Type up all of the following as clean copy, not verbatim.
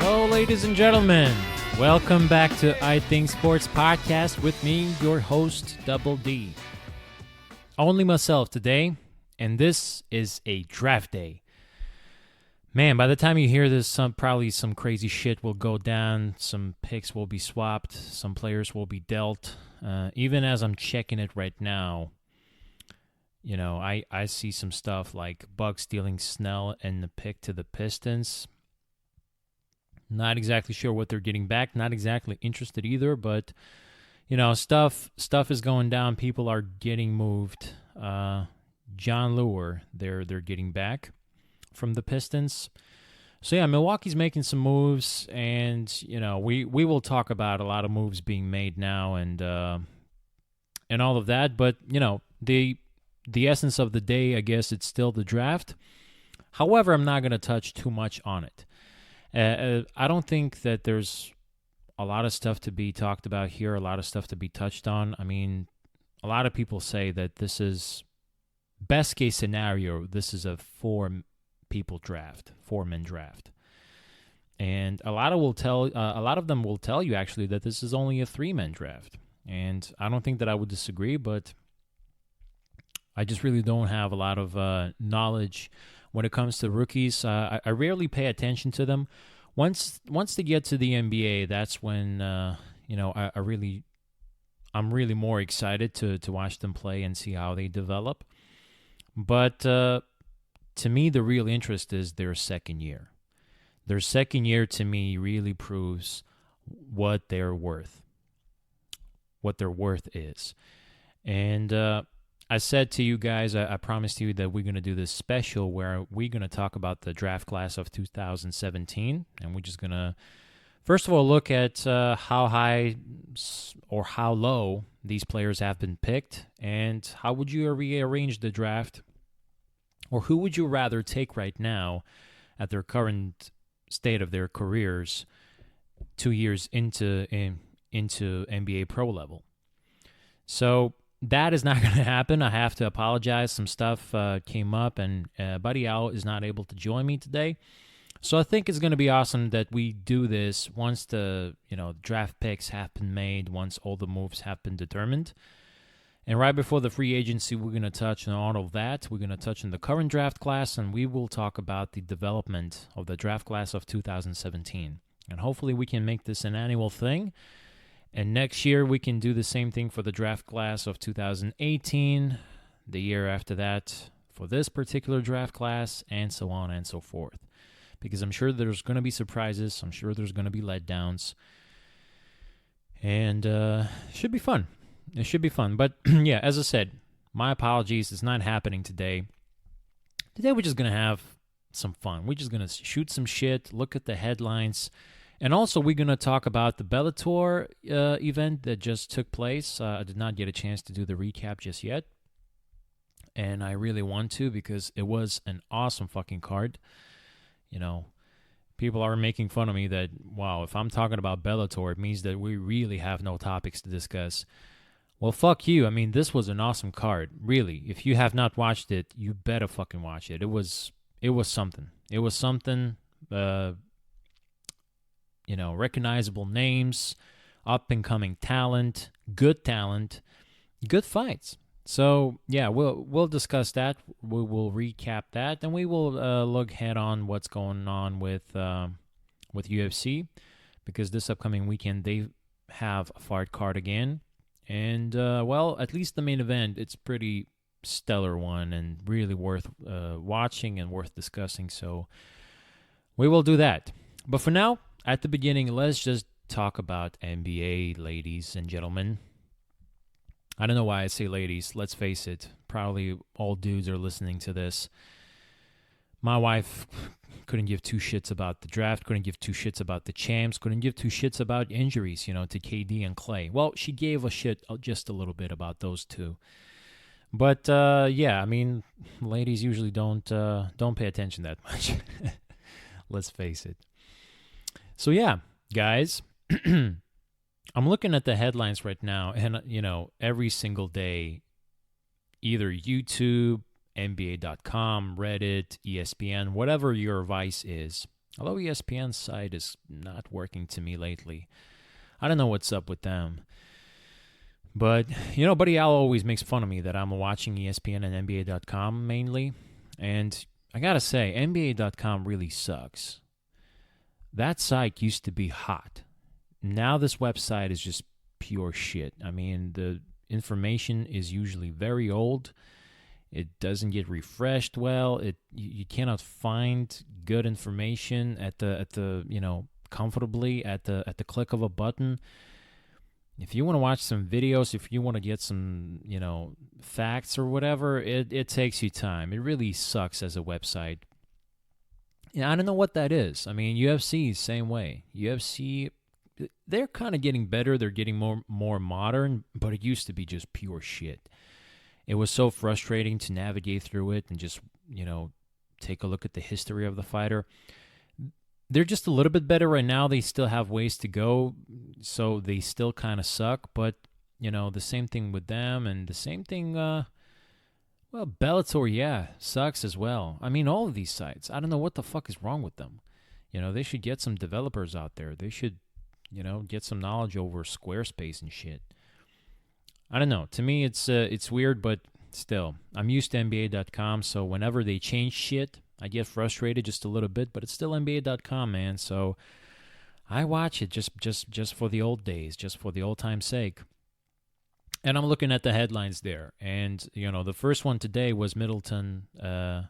Hello, ladies and gentlemen. Welcome back to iThinkSports podcast with me, your host, Double D. Only myself today, and this is a draft day. Man, by the time you hear this, probably some crazy shit will go down, some picks will be swapped, some players will be dealt. Even as I'm checking it right now, you know, I see some stuff like Bucks stealing Snell and the pick to the Pistons. Not exactly sure what they're getting back. Not exactly interested either, but you know, stuff is going down. People are getting moved. John Lure, they're getting back from the Pistons. So yeah, Milwaukee's making some moves, and you know, we will talk about a lot of moves being made now, and all of that. But you know, the essence of the day, I guess, it's still the draft. However, I'm not going to touch too much on it. I don't think that there's a lot of stuff to be talked about here, a lot of stuff to be touched on. I mean, a lot of people say that this is best case scenario. This is a four-man draft, and a lot of them will tell you actually that this is only a three-man draft. And I don't think that I would disagree, but I just really don't have a lot of knowledge when it comes to rookies. I rarely pay attention to them. Once they get to the NBA, that's when you know, I'm really more excited to watch them play and see how they develop. But to me, the real interest is their second year. Their second year to me really proves what their worth is. And I said to you guys, I promised you that we're going to do this special where we're going to talk about the draft class of 2017. And we're just going to, first of all, look at how high or how low these players have been picked. And how would you rearrange the draft? Or who would you rather take right now at their current state of their careers 2 years into NBA pro level? So that is not going to happen. I have to apologize. Some stuff came up, and Buddy Al is not able to join me today. So I think it's going to be awesome that we do this once the draft picks have been made, once all the moves have been determined. And right before the free agency, we're going to touch on all of that. We're going to touch on the current draft class, and we will talk about the development of the draft class of 2017. And hopefully we can make this an annual thing. And next year, we can do the same thing for the draft class of 2018, the year after that for this particular draft class, and so on and so forth. Because I'm sure there's going to be surprises. I'm sure there's going to be letdowns. And it should be fun. It should be fun. But yeah, as I said, my apologies. It's not happening today. Today, we're just going to have some fun. We're just going to shoot some shit, look at the headlines. And also, we're going to talk about the Bellator event that just took place. I did not get a chance to do the recap just yet. And I really want to, because it was an awesome fucking card. You know, people are making fun of me that, wow, if I'm talking about Bellator, it means that we really have no topics to discuss. Well, fuck you. I mean, this was an awesome card. Really. If you have not watched it, you better fucking watch it. It was something. It was something. You know, recognizable names, up-and-coming talent, good fights. So, yeah, we'll discuss that. We will recap that, and we will look head on what's going on with UFC, because this upcoming weekend they have a fight card again. And, well, at least the main event, it's pretty stellar one and really worth watching and worth discussing. So we will do that. But for now, at the beginning, let's just talk about NBA, ladies and gentlemen. I don't know why I say ladies. Let's face it. Probably all dudes are listening to this. My wife couldn't give two shits about the draft, couldn't give two shits about the champs, couldn't give two shits about injuries, to KD and Clay. Well, she gave a shit just a little bit about those two. But, yeah, I mean, ladies usually don't pay attention that much. Let's face it. So, yeah, guys, I'm looking at the headlines right now, and, every single day, either YouTube, NBA.com, Reddit, ESPN, whatever your vice is, Although ESPN's site is not working to me lately. I don't know what's up with them. But, Buddy Al always makes fun of me that I'm watching ESPN and NBA.com mainly. And I gotta say, NBA.com really sucks. That site used to be hot. Now this website is just pure shit. I mean, the information is usually very old. It doesn't get refreshed well. You cannot find good information at the comfortably at the click of a button. If you want to watch some videos, if you want to get some, facts or whatever, it takes you time. It really sucks as a website. I don't know what that is. I mean, UFC, same way. UFC, they're kind of getting better. They're getting more modern, but it used to be just pure shit. It was so frustrating to navigate through it and just, take a look at the history of the fighter. They're just a little bit better right now. They still have ways to go, so they still kind of suck. But, the same thing with them, and the same thing, Bellator, yeah, sucks as well. I mean, all of these sites, I don't know what the fuck is wrong with them. They should get some developers out there. They should, get some knowledge over Squarespace and shit. I don't know. To me, it's weird, but still, I'm used to NBA.com, so whenever they change shit, I get frustrated just a little bit, but it's still NBA.com, man. So I watch it just for the old days, just for the old time's sake. And I'm looking at the headlines there, and the first one today was Middleton and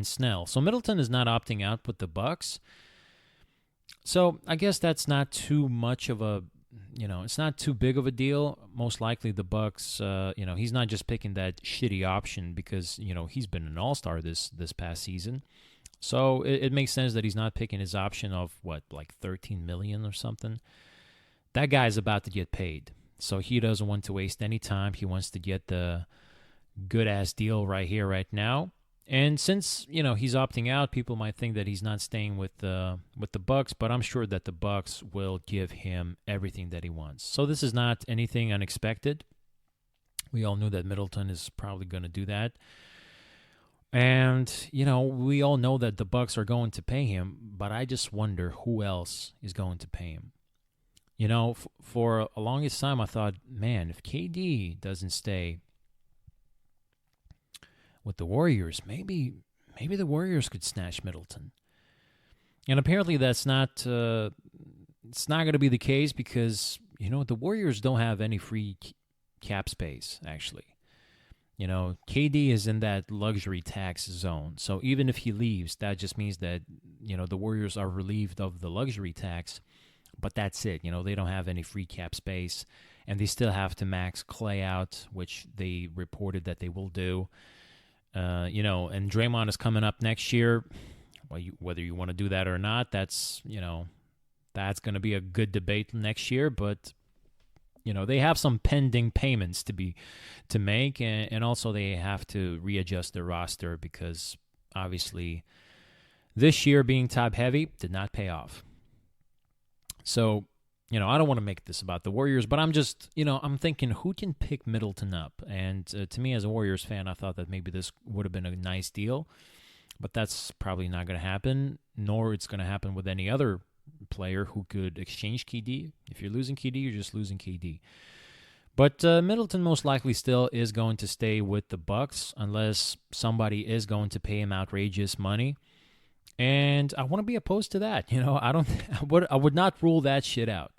Snell. So Middleton is not opting out with the Bucks. So I guess that's not too much of a, it's not too big of a deal. Most likely the Bucks, he's not just picking that shitty option because, he's been an all-star this past season. So it makes sense that he's not picking his option of, like $13 million or something. That guy's about to get paid. So he doesn't want to waste any time. He wants to get the good-ass deal right here, right now. And since, he's opting out, people might think that he's not staying with the Bucks, but I'm sure that the Bucks will give him everything that he wants. So this is not anything unexpected. We all knew that Middleton is probably going to do that. And, we all know that the Bucks are going to pay him, but I just wonder who else is going to pay him. For a longest time, I thought, man, if KD doesn't stay with the Warriors, maybe the Warriors could snatch Middleton. And apparently that's not, it's not going to be the case because, the Warriors don't have any free cap space, actually. KD is in that luxury tax zone. So even if he leaves, that just means that, the Warriors are relieved of the luxury tax. But that's it. They don't have any free cap space. And they still have to max Clay out, which they reported that they will do. And Draymond is coming up next year. Well, whether you want to do that or not, that's going to be a good debate next year. But, they have some pending payments to make. And also they have to readjust their roster because, obviously, this year being top heavy did not pay off. So, I don't want to make this about the Warriors, but I'm just, I'm thinking who can pick Middleton up? And to me as a Warriors fan, I thought that maybe this would have been a nice deal, but that's probably not going to happen, nor it's going to happen with any other player who could exchange KD. If you're losing KD, you're just losing KD. But Middleton most likely still is going to stay with the Bucks unless somebody is going to pay him outrageous money. And I want to be opposed to that. I would not rule that shit out.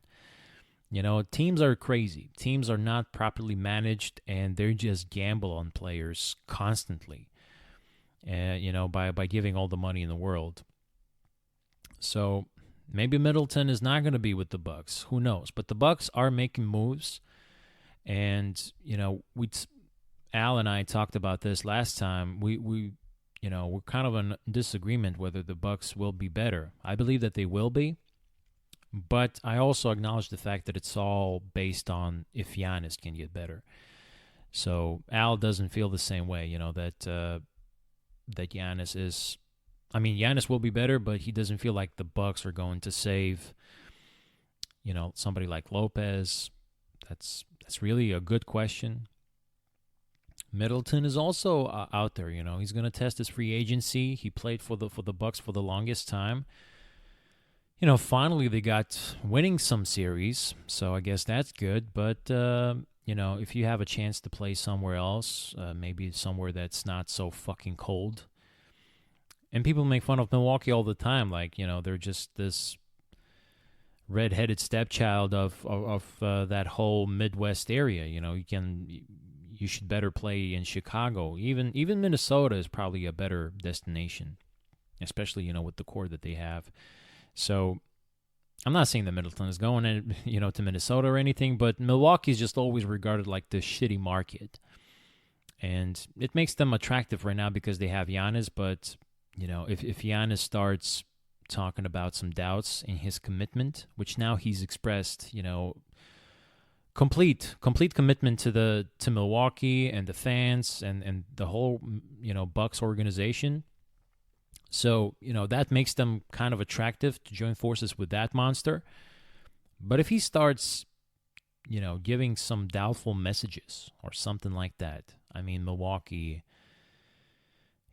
Teams are crazy. Teams are not properly managed, and they just gamble on players constantly. By giving all the money in the world. So maybe Middleton is not going to be with the Bucks. Who knows? But the Bucks are making moves, and Al and I talked about this last time. We're kind of in disagreement whether the Bucks will be better. I believe that they will be, but I also acknowledge the fact that it's all based on if Giannis can get better. So Al doesn't feel the same way, that Giannis is. I mean, Giannis will be better, but he doesn't feel like the Bucks are going to save, somebody like Lopez. That's really a good question. Middleton is also out there. He's going to test his free agency. He played for the Bucks for the longest time. Finally they got winning some series, so I guess that's good. But if you have a chance to play somewhere else, maybe somewhere that's not so fucking cold. And people make fun of Milwaukee all the time, like they're just this red-headed stepchild of that whole Midwest area. You should better play in Chicago. Even Minnesota is probably a better destination, especially with the core that they have. So I'm not saying that Middleton is going to Minnesota or anything, but Milwaukee is just always regarded like the shitty market, and it makes them attractive right now because they have Giannis. But if Giannis starts talking about some doubts in his commitment, which now he's expressed, complete commitment to Milwaukee and the fans and the whole Bucks organization. So that makes them kind of attractive to join forces with that monster. But if he starts giving some doubtful messages or something like that, I mean, Milwaukee,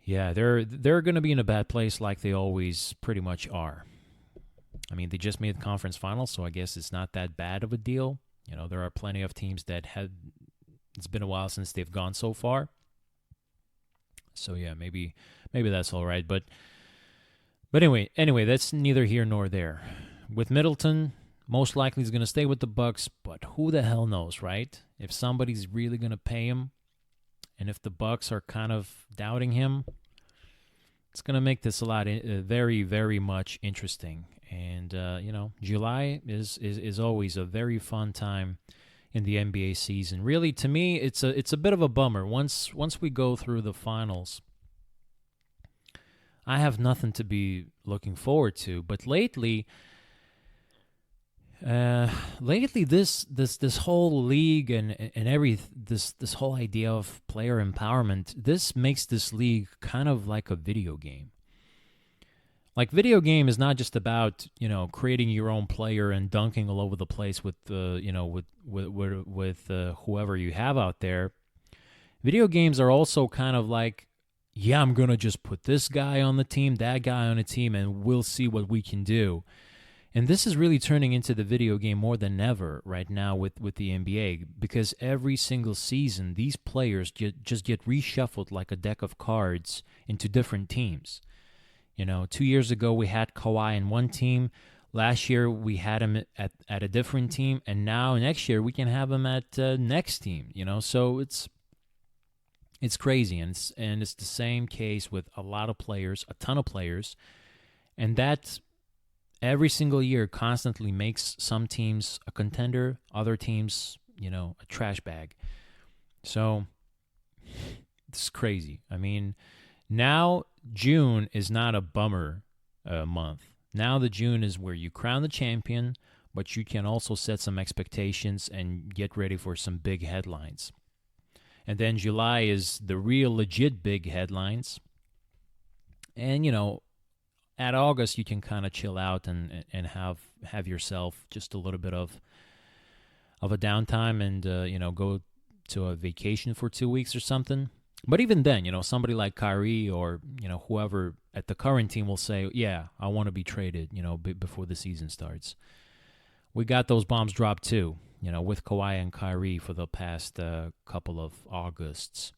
yeah, they're going to be in a bad place like they always pretty much are. I mean, they just made the conference finals, so I guess it's not that bad of a deal. There are plenty of teams that it's been a while since they've gone so far. So yeah, maybe that's all right. But anyway, that's neither here nor there. With Middleton, most likely he's going to stay with the Bucks, but who the hell knows, right? If somebody's really going to pay him, and if the Bucks are kind of doubting him, it's going to make this a lot very, very much interesting. And July is always a very fun time in the NBA season. Really, to me, it's a bit of a bummer. Once we go through the finals, I have nothing to be looking forward to. But lately, this whole league and this whole idea of player empowerment, this makes this league kind of like a video game. Like, video game is not just about creating your own player and dunking all over the place with whoever you have out there. Video games are also kind of like, yeah, I'm gonna just put this guy on the team, that guy on the team, and we'll see what we can do. And this is really turning into the video game more than ever right now with the NBA, because every single season these players just get reshuffled like a deck of cards into different teams. 2 years ago we had Kawhi in one team. Last year we had him at a different team, and now next year we can have him at next team. So it's crazy, and it's the same case with a lot of players, a ton of players, and that every single year constantly makes some teams a contender, other teams a trash bag. So it's crazy. I mean, now June is not a bummer month. Now the June is where you crown the champion, but you can also set some expectations and get ready for some big headlines. And then July is the real legit big headlines. And at August you can kind of chill out and have yourself just a little bit of a downtime and go to a vacation for 2 weeks or something. But even then, somebody like Kyrie or, whoever at the current team will say, yeah, I want to be traded, before the season starts. We got those bombs dropped too, with Kawhi and Kyrie for the past couple of Augusts.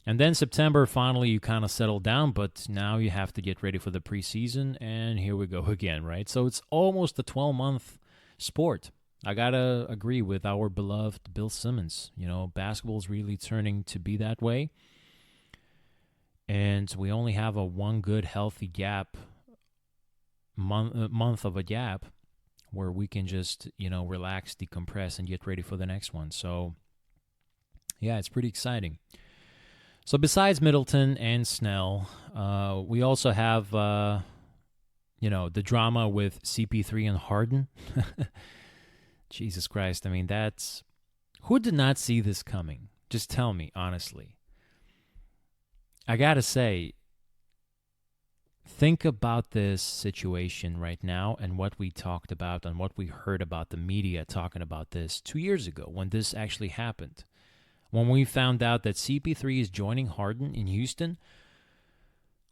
And then September, finally, you kind of settle down, but now you have to get ready for the preseason, and here we go again, right? So it's almost a 12-month sport. I got to agree with our beloved Bill Simmons. Basketball is really turning to be that way. And we only have a one good, healthy month of a gap where we can just, relax, decompress, and get ready for the next one. So, yeah, it's pretty exciting. So besides Middleton and Snell, we also have, the drama with CP3 and Harden. Jesus Christ. I mean, who did not see this coming? Just tell me, honestly. I got to say, think about this situation right now and what we talked about and what we heard about the media talking about this 2 years ago when this actually happened. When we found out that CP3 is joining Harden in Houston,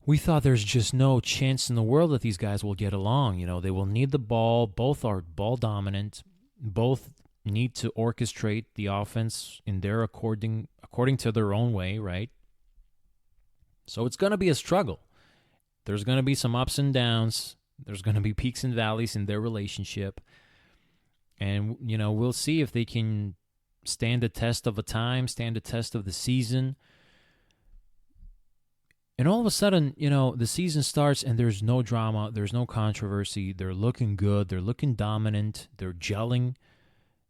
we thought there's just no chance in the world that these guys will get along. You know, they will need the ball. Both are ball dominant. Both need to orchestrate the offense in their according to their own way, right? So it's going to be a struggle. There's going to be some ups and downs. There's going to be peaks and valleys in their relationship. And, you know, we'll see if they can stand the test of a time, stand the test of the season. And all of a sudden, you know, the season starts and there's no drama, there's no controversy. They're looking good, they're looking dominant, they're gelling,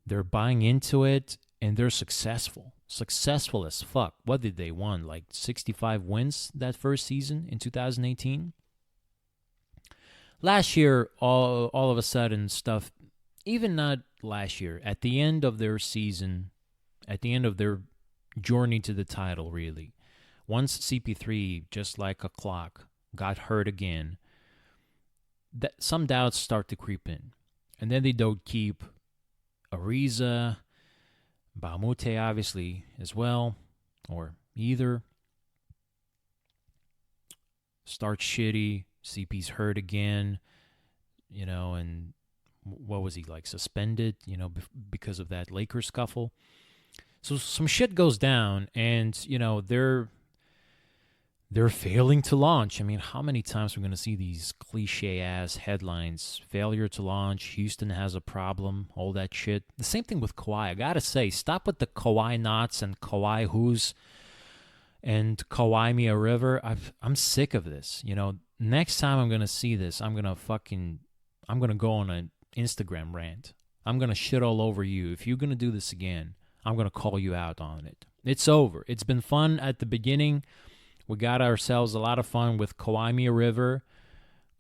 they're buying into it, and they're successful. Successful as fuck. What did they won? Like 65 wins that first season in 2018? Last year, all of a sudden stuff, even not last year, at the end of their season, at the end of their journey to the title, really, once CP3, just like a clock, got hurt again, that some doubts start to creep in. And then they don't keep Ariza, Baumute, obviously, as well, or either. Start shitty, CP's hurt again, you know, and what was he, like, suspended, you know, because of that Lakers scuffle. So some shit goes down, and, you know, they're failing to launch. I mean, how many times we're going to see these cliche-ass headlines? Failure to launch, Houston has a problem, all that shit. The same thing with Kawhi. I got to say, stop with the Kawhi knots and Kawhi who's and Kawhi me a river. I'm sick of this. You know, next time I'm going to see this, I'm going to go on an Instagram rant. I'm going to shit all over you. If you're going to do this again, I'm going to call you out on it. It's over. It's been fun at the beginning. We got ourselves a lot of fun with Kawhi me a river,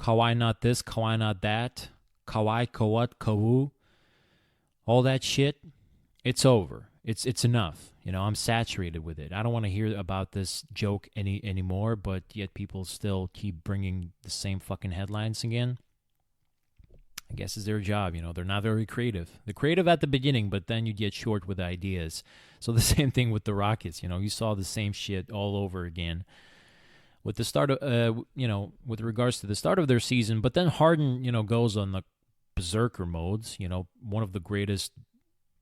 Kawhi not this, Kawhi not that, Kawhi, Kawat, Kawu, all that shit. It's over. It's enough. You know, I'm saturated with it. I don't want to hear about this joke anymore, but yet people still keep bringing the same fucking headlines again. I guess it's their job, you know. They're not very creative. They're creative at the beginning, but then you get short with ideas. So the same thing with the Rockets, you know. You saw the same shit all over again with the start of, you know, with regards to the start of their season. But then Harden, you know, goes on the berserker modes, you know, one of the greatest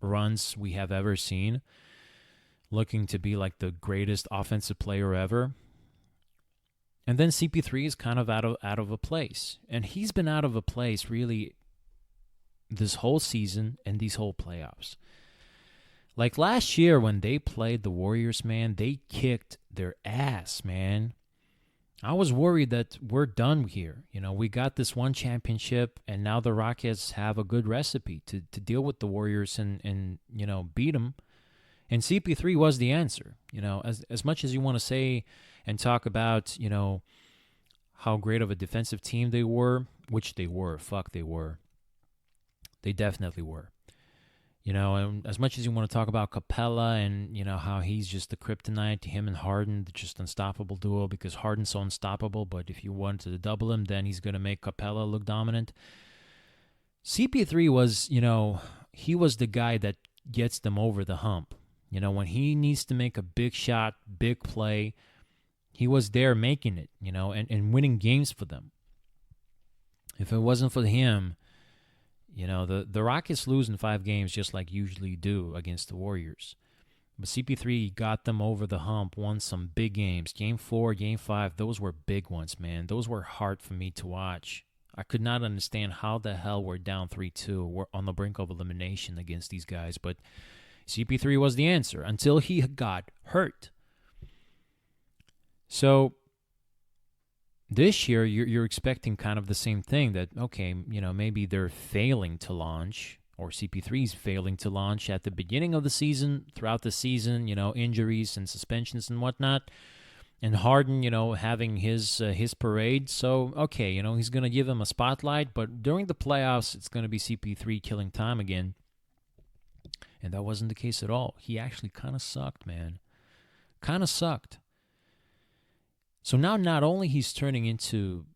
runs we have ever seen, looking to be like the greatest offensive player ever. And then CP3 is kind of out of a place. And he's been out of a place really this whole season and these whole playoffs. Like last year when they played the Warriors, man, they kicked their ass, man. I was worried that we're done here. You know, we got this one championship, and now the Rockets have a good recipe to deal with the Warriors and you know, beat them. And CP3 was the answer. You know, as much as you want to say and talk about, you know, how great of a defensive team they were, which they were. Fuck, they were. They definitely were. You know, and as much as you want to talk about Capella and, you know, how he's just the kryptonite, him and Harden, just unstoppable duo because Harden's so unstoppable, but if you wanted to double him, then he's going to make Capella look dominant. CP3 was, you know, he was the guy that gets them over the hump. You know, when he needs to make a big shot, big play, he was there making it, you know, and winning games for them. If it wasn't for him, you know, the Rockets lose in 5 games just like usually do against the Warriors. But CP3 got them over the hump, won some big games. Game 4, Game 5, those were big ones, man. Those were hard for me to watch. I could not understand how the hell we're down 3-2. We're on the brink of elimination against these guys. But CP3 was the answer until he got hurt. So this year, you're expecting kind of the same thing that, okay, you know, maybe they're failing to launch, or CP3's failing to launch at the beginning of the season, throughout the season, you know, injuries and suspensions and whatnot. And Harden, you know, having his parade. So, okay, you know, he's going to give him a spotlight, but during the playoffs, it's going to be CP3 killing time again. And that wasn't the case at all. He actually kind of sucked, man. Kind of sucked. So now not only he's turning into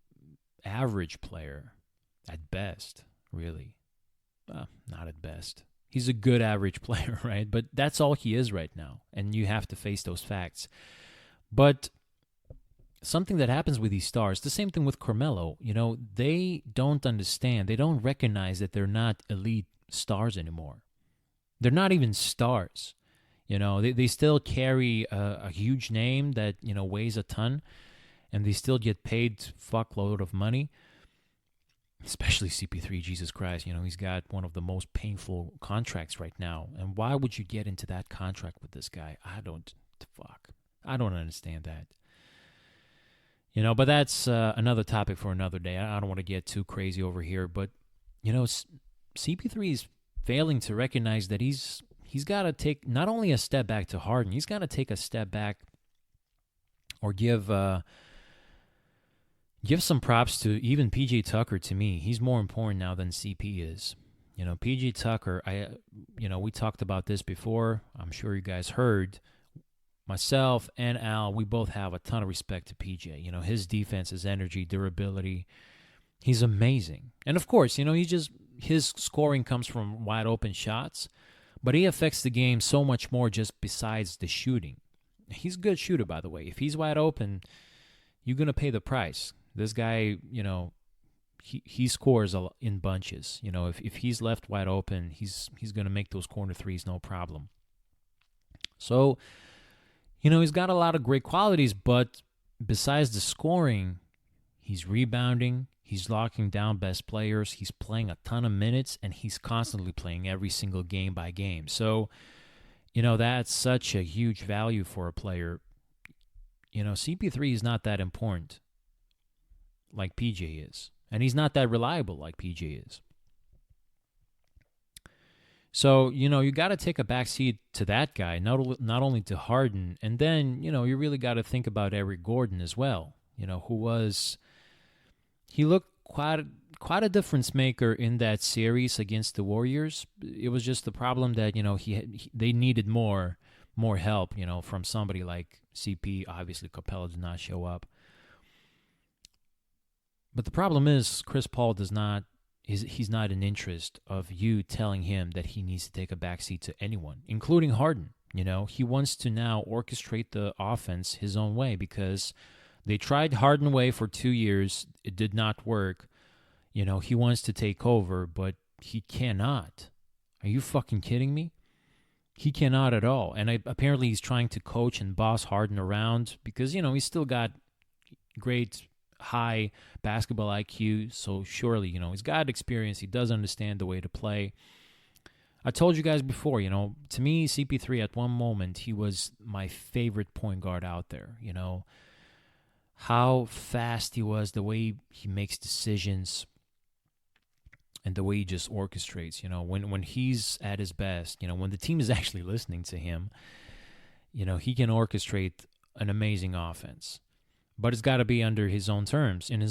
average player at best, really. Not at best. He's a good average player, right? But that's all he is right now, and you have to face those facts. But something that happens with these stars, the same thing with Carmelo, they don't understand. They don't recognize that they're not elite stars anymore. They're not even stars. They still carry a huge name that, weighs a ton, and they still get paid fuckload of money. Especially CP3, Jesus Christ. He's got one of the most painful contracts right now. And why would you get into that contract with this guy? I don't understand that. But that's another topic for another day. I don't want to get too crazy over here. But, CP3 is failing to recognize that he's got to take not only a step back to Harden, he's got to take a step back or give some props to even PJ Tucker. To me, he's more important now than CP is. PJ Tucker, we talked about this before. I'm sure you guys heard. Myself and Al, we both have a ton of respect to PJ. His defense, his energy, durability, he's amazing. And of course, his scoring comes from wide open shots, but he affects the game so much more just besides the shooting. He's a good shooter, by the way. If he's wide open, you're going to pay the price. This guy, he scores in bunches. If he's left wide open, he's going to make those corner threes no problem. So, he's got a lot of great qualities, but besides the scoring, he's rebounding, he's locking down best players, he's playing a ton of minutes, and he's constantly playing every single game by game. So, that's such a huge value for a player. CP3 is not that important like PJ is. And he's not that reliable like PJ is. So, you got to take a backseat to that guy, not only to Harden. And then, you really got to think about Eric Gordon as well, he looked quite a difference maker in that series against the Warriors. It was just the problem that, they needed more help, from somebody like CP. Obviously, Capella did not show up. But the problem is Chris Paul he's not in interest of you telling him that he needs to take a backseat to anyone, including Harden. He wants to now orchestrate the offense his own way because they tried Harden way for 2 years. It did not work. He wants to take over, but he cannot. Are you fucking kidding me? He cannot at all. And apparently he's trying to coach and boss Harden around because, he's still got great high basketball IQ, so surely, he's got experience. He does understand the way to play. I told you guys before, to me, CP3 at one moment, he was my favorite point guard out there. How fast he was, the way he makes decisions, and the way he just orchestrates. When he's at his best, when the team is actually listening to him, he can orchestrate an amazing offense. But it's got to be in his own terms. And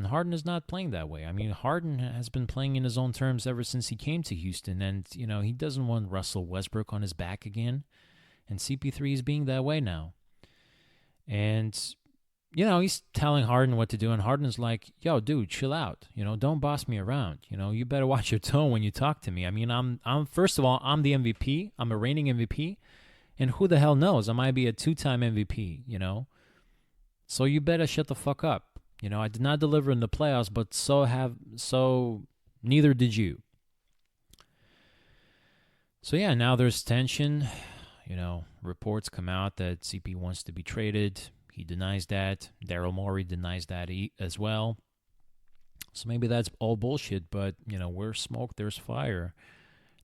Harden is not playing that way. I mean, Harden has been playing in his own terms ever since he came to Houston. And, he doesn't want Russell Westbrook on his back again. And CP3 is being that way now. And, he's telling Harden what to do. And Harden's like, yo, dude, chill out. Don't boss me around. You better watch your tone when you talk to me. I mean, I'm first of all, I'm the MVP. I'm a reigning MVP. And who the hell knows? I might be a 2-time MVP, So you better shut the fuck up. I did not deliver in the playoffs, but so neither did you. So yeah, now there's tension. Reports come out that CP wants to be traded. He denies that. Daryl Morey denies that as well. So maybe that's all bullshit, but where smoke, there's fire.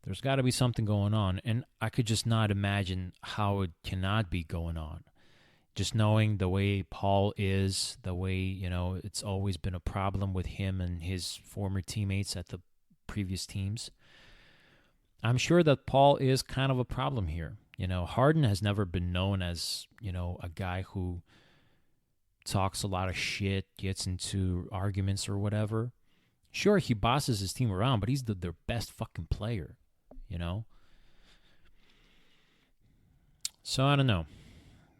There's got to be something going on, and I could just not imagine how it cannot be going on. Just knowing the way Paul is, the way, it's always been a problem with him and his former teammates at the previous teams. I'm sure that Paul is kind of a problem here. Harden has never been known as, a guy who talks a lot of shit, gets into arguments or whatever. Sure, he bosses his team around, but he's their best fucking player, So I don't know.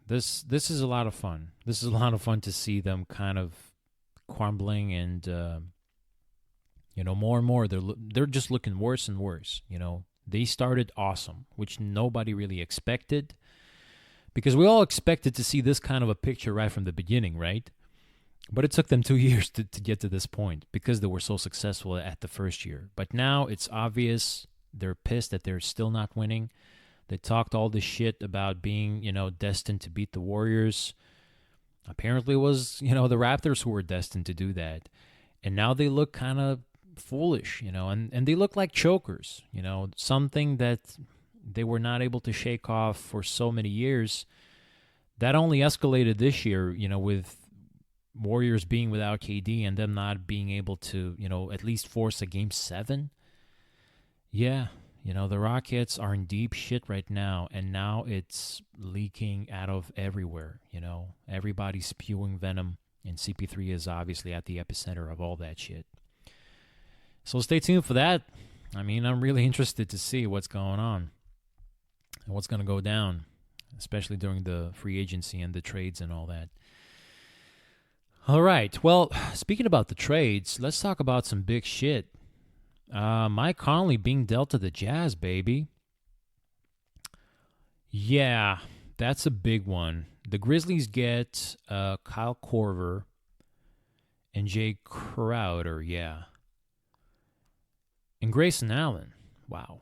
This is a lot of fun. This is a lot of fun to see them kind of crumbling and, more and more. They're just looking worse and worse. They started awesome, which nobody really expected, because we all expected to see this kind of a picture right from the beginning, right? But it took them 2 years to get to this point because they were so successful at the first year. But now it's obvious they're pissed that they're still not winning. They talked all this shit about being, destined to beat the Warriors. Apparently it was, the Raptors who were destined to do that. And now they look kind of foolish, and they look like chokers, something that they were not able to shake off for so many years. That only escalated this year, with Warriors being without KD and them not being able to, at least force a Game 7. Yeah, the Rockets are in deep shit right now, and now it's leaking out of everywhere, Everybody's spewing venom, and CP3 is obviously at the epicenter of all that shit. So stay tuned for that. I mean, I'm really interested to see what's going on and what's going to go down, especially during the free agency and the trades and all that. All right. Well, speaking about the trades, let's talk about some big shit. Mike Conley being dealt to the Jazz, baby. Yeah, that's a big one. The Grizzlies get Kyle Korver and Jay Crowder, yeah. And Grayson Allen, wow.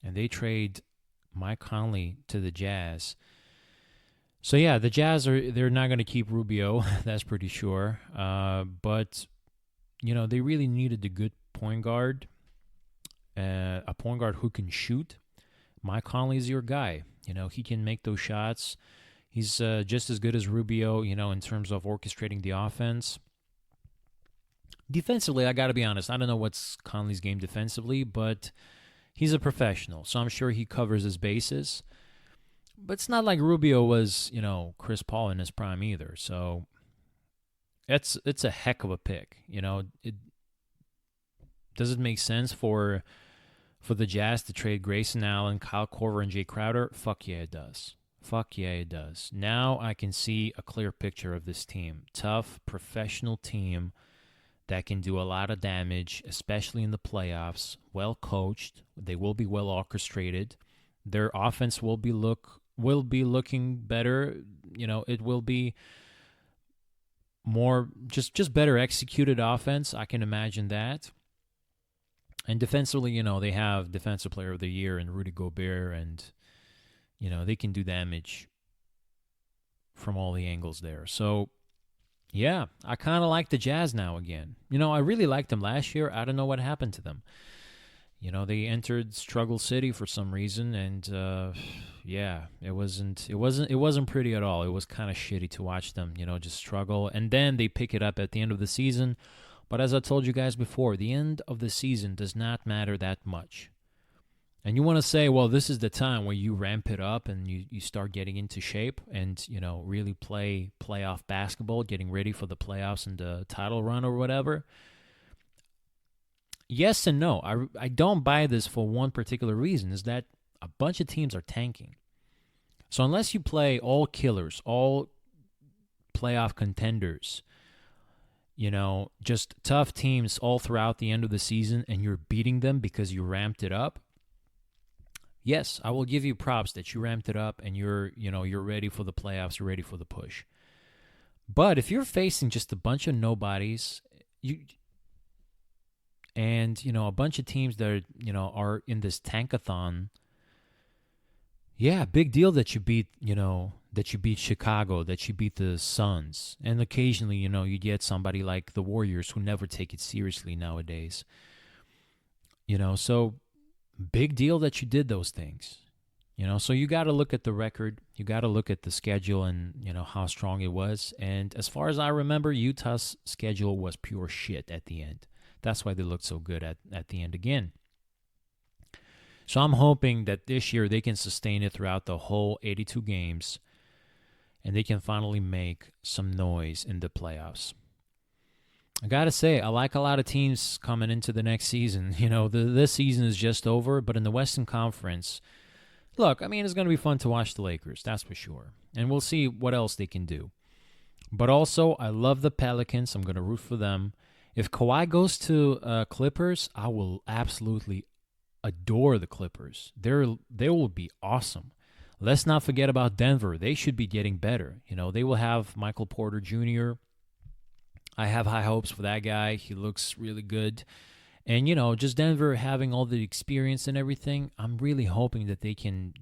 And they trade Mike Conley to the Jazz. So, yeah, the Jazz, they're not going to keep Rubio, that's pretty sure. But, they really needed a good point guard, a point guard who can shoot. Mike Conley is your guy. He can make those shots. He's just as good as Rubio, in terms of orchestrating the offense. Defensively, I got to be honest, I don't know what's Conley's game defensively, but he's a professional, so I'm sure he covers his bases. But it's not like Rubio was, Chris Paul in his prime either. So it's a heck of a pick. Does it make sense for the Jazz to trade Grayson Allen, Kyle Korver, and Jay Crowder? Fuck yeah, it does. Fuck yeah, it does. Now I can see a clear picture of this team. Tough, professional team that can do a lot of damage, especially in the playoffs. Well coached. They will be well orchestrated. Their offense will be looking better. It will be more just better executed offense. I can imagine that. And defensively, they have Defensive Player of the Year and Rudy Gobert, and they can do damage from all the angles there. So, yeah, I kind of like the Jazz now again. I really liked them last year. I don't know what happened to them. They entered Struggle City for some reason, and yeah, it wasn't pretty at all. It was kind of shitty to watch them, just struggle, and then they pick it up at the end of the season. But as I told you guys before, the end of the season does not matter that much. And you want to say, well, this is the time where you ramp it up and you start getting into shape and, really play playoff basketball, getting ready for the playoffs and the title run or whatever. Yes and no. I don't buy this for one particular reason, is that a bunch of teams are tanking. So unless you play all killers, all playoff contenders, just tough teams all throughout the end of the season, and you're beating them because you ramped it up, yes, I will give you props that you ramped it up and you're ready for the playoffs, you're ready for the push. But if you're facing just a bunch of nobodies, and a bunch of teams that are in this tankathon, yeah, big deal that you beat Chicago, that you beat the Suns. And occasionally, you get somebody like the Warriors who never take it seriously nowadays. So big deal that you did those things. So you got to look at the record. You got to look at the schedule and, how strong it was. And as far as I remember, Utah's schedule was pure shit at the end. That's why they looked so good at the end again. So I'm hoping that this year they can sustain it throughout the whole 82 games and they can finally make some noise in the playoffs. I got to say, I like a lot of teams coming into the next season. This season is just over, but in the Western Conference, look, it's going to be fun to watch the Lakers, that's for sure. And we'll see what else they can do. But also, I love the Pelicans. I'm going to root for them. If Kawhi goes to Clippers, I will absolutely adore the Clippers. They will be awesome. Let's not forget about Denver. They should be getting better. They will have Michael Porter Jr. I have high hopes for that guy. He looks really good. And, just Denver having all the experience and everything, I'm really hoping that they can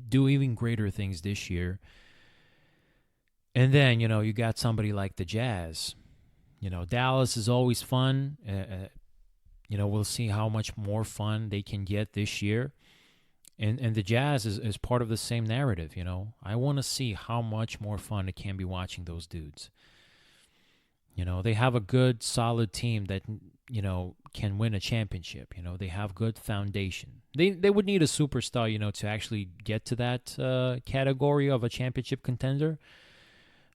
do even greater things this year. And then, you got somebody like the Jazz. Dallas is always fun. We'll see how much more fun they can get this year. And the Jazz is part of the same narrative, I want to see how much more fun it can be watching those dudes. They have a good, solid team that, can win a championship. They have good foundation. They would need a superstar, to actually get to that category of a championship contender.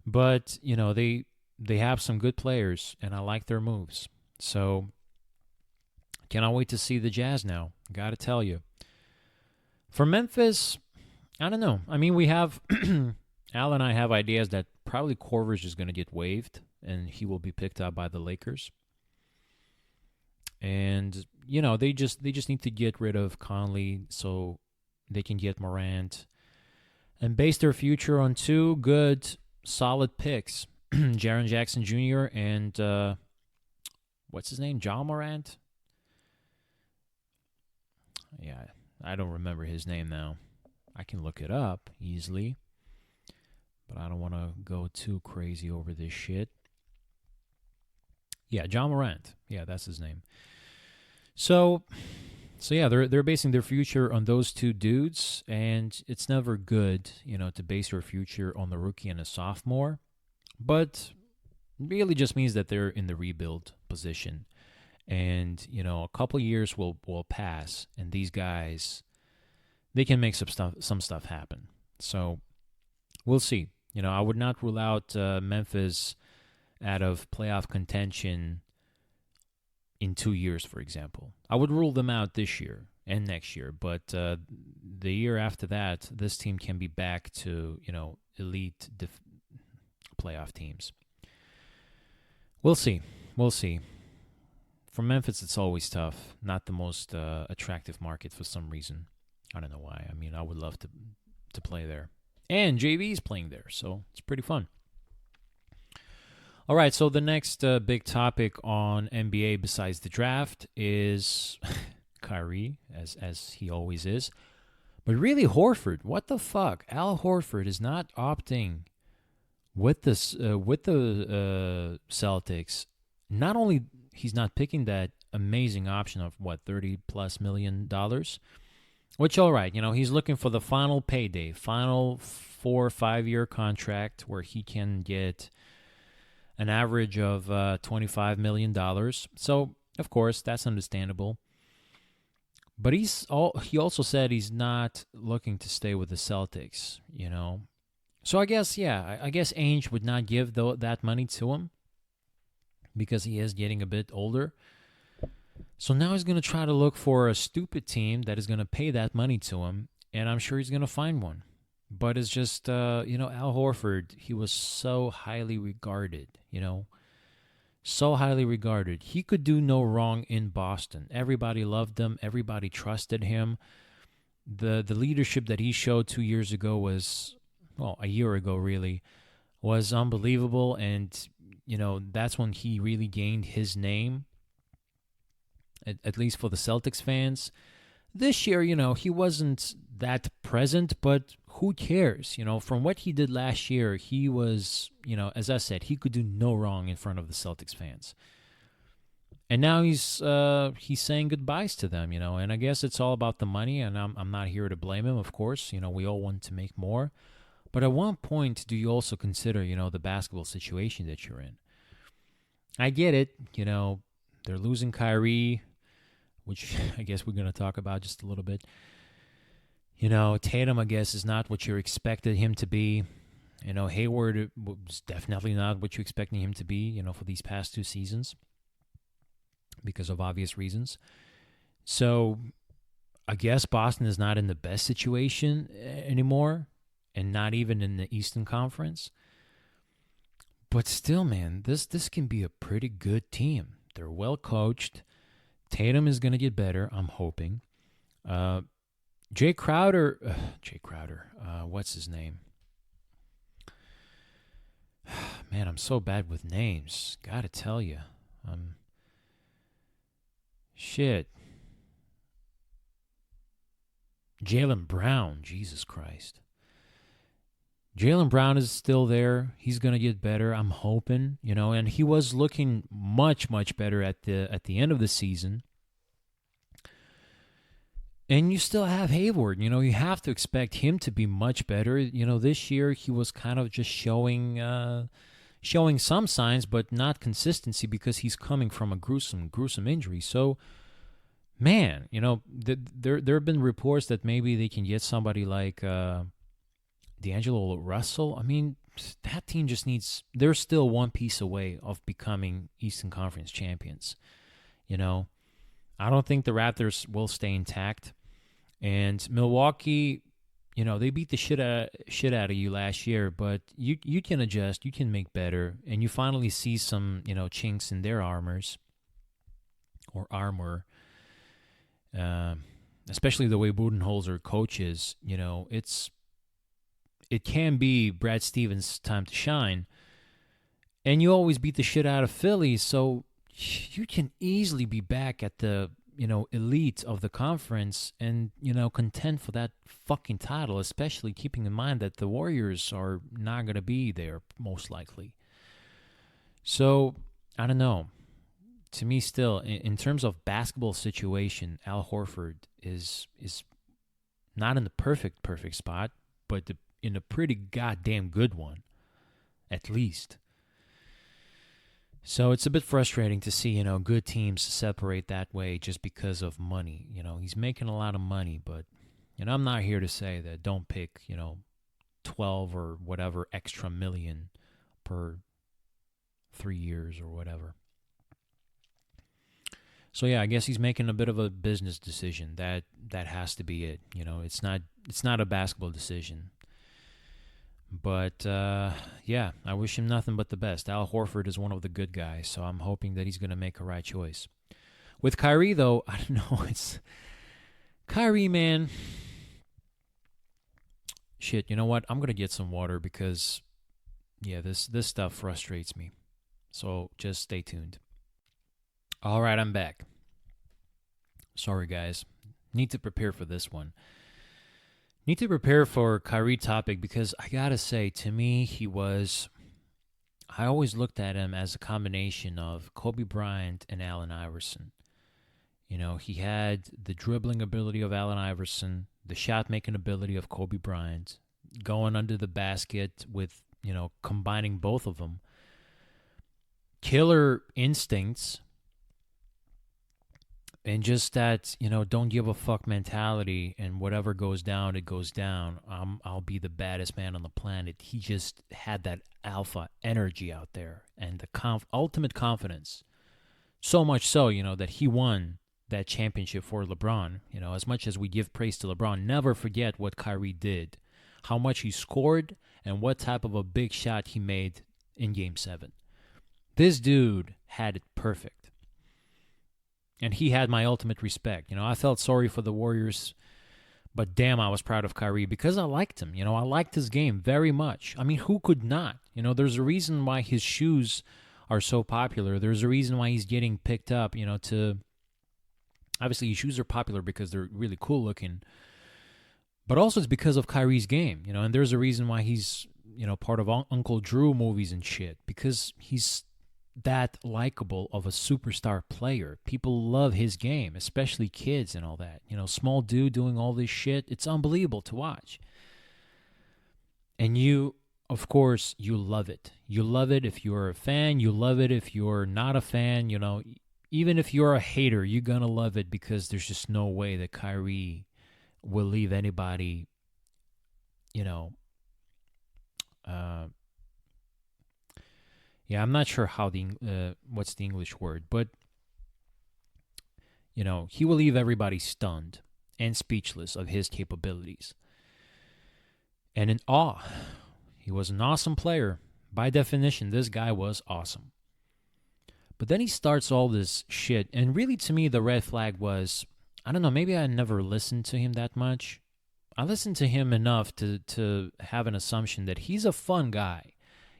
But, they have some good players, and I like their moves. So, cannot wait to see the Jazz now. Got to tell you. For Memphis, I don't know. I mean, we have Al and I have ideas that probably Korver's is going to get waived, and he will be picked up by the Lakers. And they just need to get rid of Conley so they can get Morant and base their future on two good, solid picks, Jaren Jackson Jr. and what's his name, John Morant. Yeah. I don't remember his name now. I can look it up easily, but I don't want to go too crazy over this shit. Yeah, John Morant. Yeah, that's his name. So yeah, they're basing their future on those two dudes, and it's never good, to base your future on the rookie and a sophomore, but really just means that they're in the rebuild position. And, a couple years will pass, and these guys, they can make some stuff happen. So we'll see. I would not rule out Memphis out of playoff contention in 2 years, for example. I would rule them out this year and next year, but the year after that, this team can be back to, elite playoff teams. We'll see. For Memphis, it's always tough. Not the most attractive market for some reason. I don't know why. I mean, I would love to play there. And JV's playing there, so it's pretty fun. All right, so the next big topic on NBA besides the draft is Kyrie, as he always is. But really, Horford. What the fuck? Al Horford is not opting with the Celtics. Not only he's not picking that amazing option of $30+ million, which, all right, he's looking for the final payday, final 4 or 5 year contract where he can get an average of $25 million. So, of course, that's understandable. But he also said he's not looking to stay with the Celtics, So I guess Ainge would not give that money to him, because he is getting a bit older. So now he's going to try to look for a stupid team that is going to pay that money to him, and I'm sure he's going to find one. But it's just, Al Horford, he was so highly regarded, so highly regarded. He could do no wrong in Boston. Everybody loved him. Everybody trusted him. The leadership that he showed 2 years ago was, a year ago really, was unbelievable, and that's when he really gained his name, at least for the Celtics fans. This year, he wasn't that present, but who cares? From what he did last year, he was, as I said, he could do no wrong in front of the Celtics fans. And now he's saying goodbyes to them, and I guess it's all about the money, and I'm not here to blame him, of course. We all want to make more. But at what point do you also consider, the basketball situation that you're in? I get it, they're losing Kyrie, which I guess we're going to talk about just a little bit. Tatum, I guess, is not what you expected him to be. Hayward was definitely not what you expected him to be, for these past 2 seasons, because of obvious reasons. So I guess Boston is not in the best situation anymore, and not even in the Eastern Conference. But still, man, this can be a pretty good team. They're well coached. Tatum is going to get better, I'm hoping. Jay Crowder, what's his name? Man, I'm so bad with names. Gotta tell you. Shit. Jaylen Brown, Jesus Christ. Jaylen Brown is still there. He's gonna get better. I'm hoping, and he was looking much, much better at the end of the season. And you still have Hayward. You have to expect him to be much better. This year he was kind of just showing some signs, but not consistency because he's coming from a gruesome injury. So, man, there have been reports that maybe they can get somebody like D'Angelo Russell. I mean, that team just needs. They're still one piece away of becoming Eastern Conference champions. I don't think the Raptors will stay intact. And Milwaukee, they beat the shit out of you last year, but you can adjust, you can make better, and you finally see some, chinks in their armor, especially the way Budenholzer coaches. It can be Brad Stevens' time to shine, and you always beat the shit out of Philly, so you can easily be back at the elite of the conference and, contend for that fucking title, especially keeping in mind that the Warriors are not going to be there, most likely. So, I don't know. To me, still, in terms of basketball situation, Al Horford is not in the perfect spot, but in a pretty goddamn good one, at least. So it's a bit frustrating to see, good teams separate that way just because of money. He's making a lot of money, but, I'm not here to say that don't pick, 12 or whatever extra million per 3 years or whatever. So yeah, I guess he's making a bit of a business decision. That has to be it. It's not a basketball decision. But, yeah, I wish him nothing but the best. Al Horford is one of the good guys, so I'm hoping that he's going to make a right choice. With Kyrie, though, I don't know. It's Kyrie, man. Shit, you know what? I'm going to get some water because, yeah, this stuff frustrates me. So just stay tuned. All right, I'm back. Sorry, guys. Need to prepare for this one. Need to prepare for Kyrie topic because I gotta say, to me, I always looked at him as a combination of Kobe Bryant and Allen Iverson. He had the dribbling ability of Allen Iverson, the shot-making ability of Kobe Bryant, going under the basket with, combining both of them. Killer instincts. And just that, don't give a fuck mentality, and whatever goes down, it goes down. I'll be the baddest man on the planet. He just had that alpha energy out there and the ultimate confidence. So much so, that he won that championship for LeBron. As much as we give praise to LeBron, never forget what Kyrie did, how much he scored, and what type of a big shot he made in Game 7. This dude had it perfect. And he had my ultimate respect. I felt sorry for the Warriors, but damn, I was proud of Kyrie because I liked him. I liked his game very much. I mean, who could not? There's a reason why his shoes are so popular. There's a reason why he's getting picked up, to... Obviously, his shoes are popular because they're really cool looking. But also it's because of Kyrie's game, and there's a reason why he's, part of Uncle Drew movies and shit, because he's that likable of a superstar player. People love his game, especially kids and all that. Small dude doing all this shit. It's unbelievable to watch. And you, of course, you love it. You love it if you're a fan. You love it if you're not a fan. Even if you're a hater, you're going to love it because there's just no way that Kyrie will leave anybody, yeah, I'm not sure how what's the English word, but, he will leave everybody stunned and speechless of his capabilities. And in awe. He was an awesome player. By definition, this guy was awesome. But then he starts all this shit, and really to me the red flag was I don't know, maybe I never listened to him that much. I listened to him enough to have an assumption that he's a fun guy.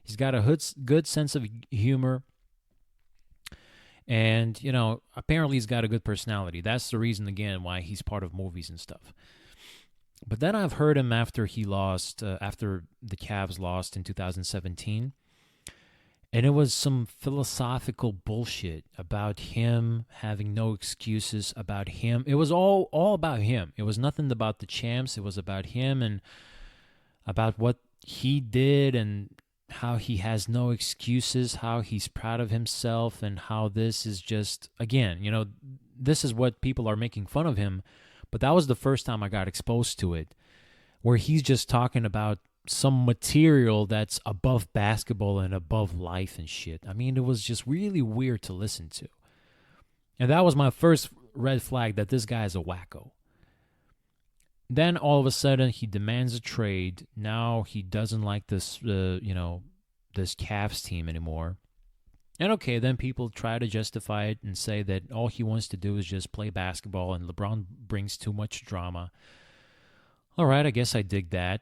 He's got a good sense of humor. And, apparently he's got a good personality. That's the reason, again, why he's part of movies and stuff. But then I've heard him after he lost, after the Cavs lost in 2017. And it was some philosophical bullshit about him having no excuses, about him. It was all about him. It was nothing about the champs. It was about him and about what he did and how he has no excuses, how he's proud of himself, and how this is just, again, this is what people are making fun of him. But that was the first time I got exposed to it, where he's just talking about some material that's above basketball and above life and shit. I mean, it was just really weird to listen to. And that was my first red flag that this guy is a wacko. Then all of a sudden he demands a trade. Now he doesn't like this, this Cavs team anymore. And okay, then people try to justify it and say that all he wants to do is just play basketball and LeBron brings too much drama. All right, I guess I dig that.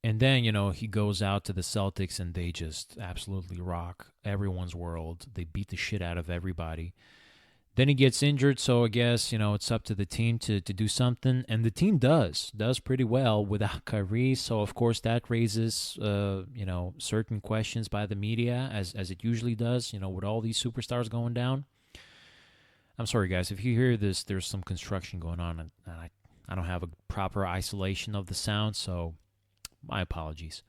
And then, he goes out to the Celtics and they just absolutely rock everyone's world. They beat the shit out of everybody. Then he gets injured, so I guess, it's up to the team to do something. And the team does pretty well without Kyrie. So, of course, that raises, certain questions by the media, as it usually does, with all these superstars going down. I'm sorry, guys. If you hear this, there's some construction going on, and I don't have a proper isolation of the sound, so my apologies.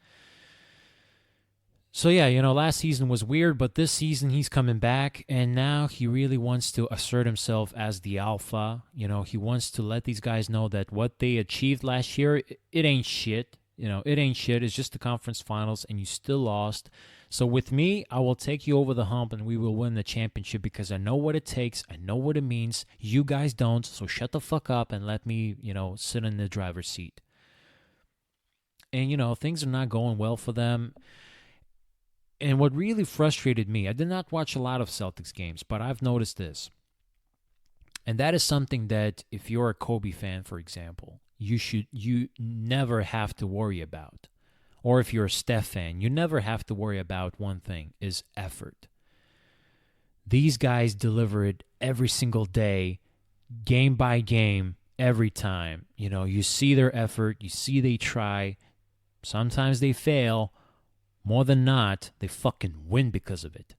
So, yeah, last season was weird, but this season he's coming back, and now he really wants to assert himself as the alpha. He wants to let these guys know that what they achieved last year, it ain't shit. It ain't shit. It's just the conference finals, and you still lost. So with me, I will take you over the hump, and we will win the championship because I know what it takes. I know what it means. You guys don't, so shut the fuck up and let me, sit in the driver's seat. And, things are not going well for them. And what really frustrated me, I did not watch a lot of Celtics games, but I've noticed this. And that is something that if you're a Kobe fan, for example, you never have to worry about. Or if you're a Steph fan, you never have to worry about one thing, is effort. These guys deliver it every single day, game by game, every time. You see their effort, you see they try. Sometimes they fail. More than not, they fucking win because of it.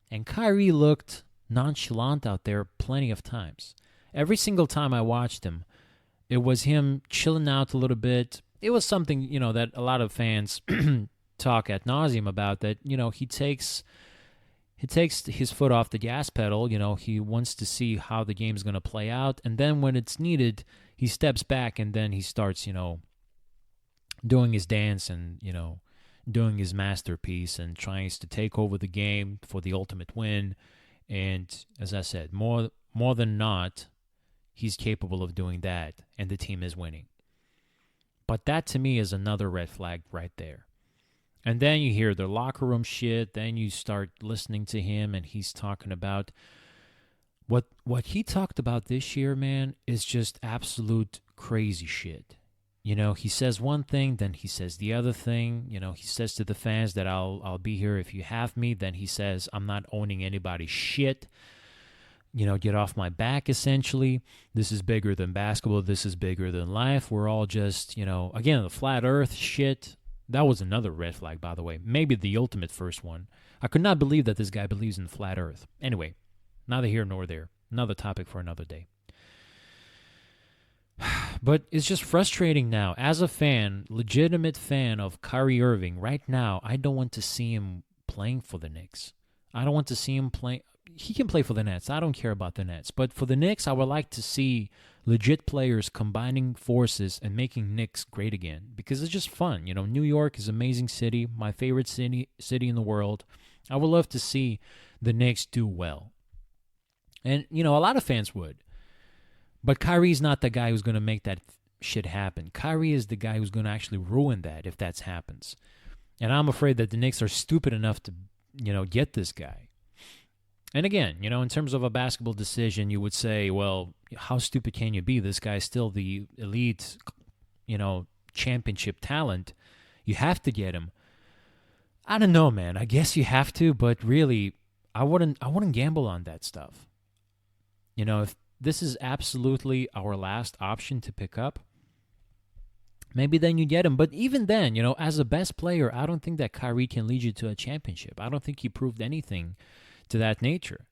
And Kyrie looked nonchalant out there plenty of times. Every single time I watched him, it was him chilling out a little bit. It was something, that a lot of fans talk ad nauseum about, that, he takes his foot off the gas pedal. He wants to see how the game's going to play out. And then when it's needed, he steps back and then he starts, doing his dance and, doing his masterpiece and tries to take over the game for the ultimate win. And as I said, more than not, he's capable of doing that, and the team is winning. But that to me is another red flag right there. And then you hear the locker room shit, then you start listening to him, and he's talking about what he talked about this year, man, is just absolute crazy shit. He says one thing, then he says the other thing. He says to the fans that I'll be here if you have me. Then he says, I'm not owning anybody's shit. Get off my back, essentially. This is bigger than basketball. This is bigger than life. We're all just, again, the flat earth shit. That was another red flag, by the way. Maybe the ultimate first one. I could not believe that this guy believes in flat earth. Anyway, neither here nor there. Another topic for another day. But it's just frustrating now. As a fan, legitimate fan of Kyrie Irving, right now, I don't want to see him playing for the Knicks. I don't want to see him play. He can play for the Nets. I don't care about the Nets. But for the Knicks, I would like to see legit players combining forces and making Knicks great again. Because it's just fun. New York is an amazing city. My favorite city in the world. I would love to see the Knicks do well. And, a lot of fans would. But Kyrie's not the guy who's going to make that shit happen. Kyrie is the guy who's going to actually ruin that if that happens. And I'm afraid that the Knicks are stupid enough to, get this guy. And again, in terms of a basketball decision, you would say, well, how stupid can you be? This guy's still the elite, championship talent. You have to get him. I don't know, man. I guess you have to, but really, I wouldn't gamble on that stuff. If this is absolutely our last option to pick up, maybe then you get him. But even then, as a best player, I don't think that Kyrie can lead you to a championship. I don't think he proved anything to that nature.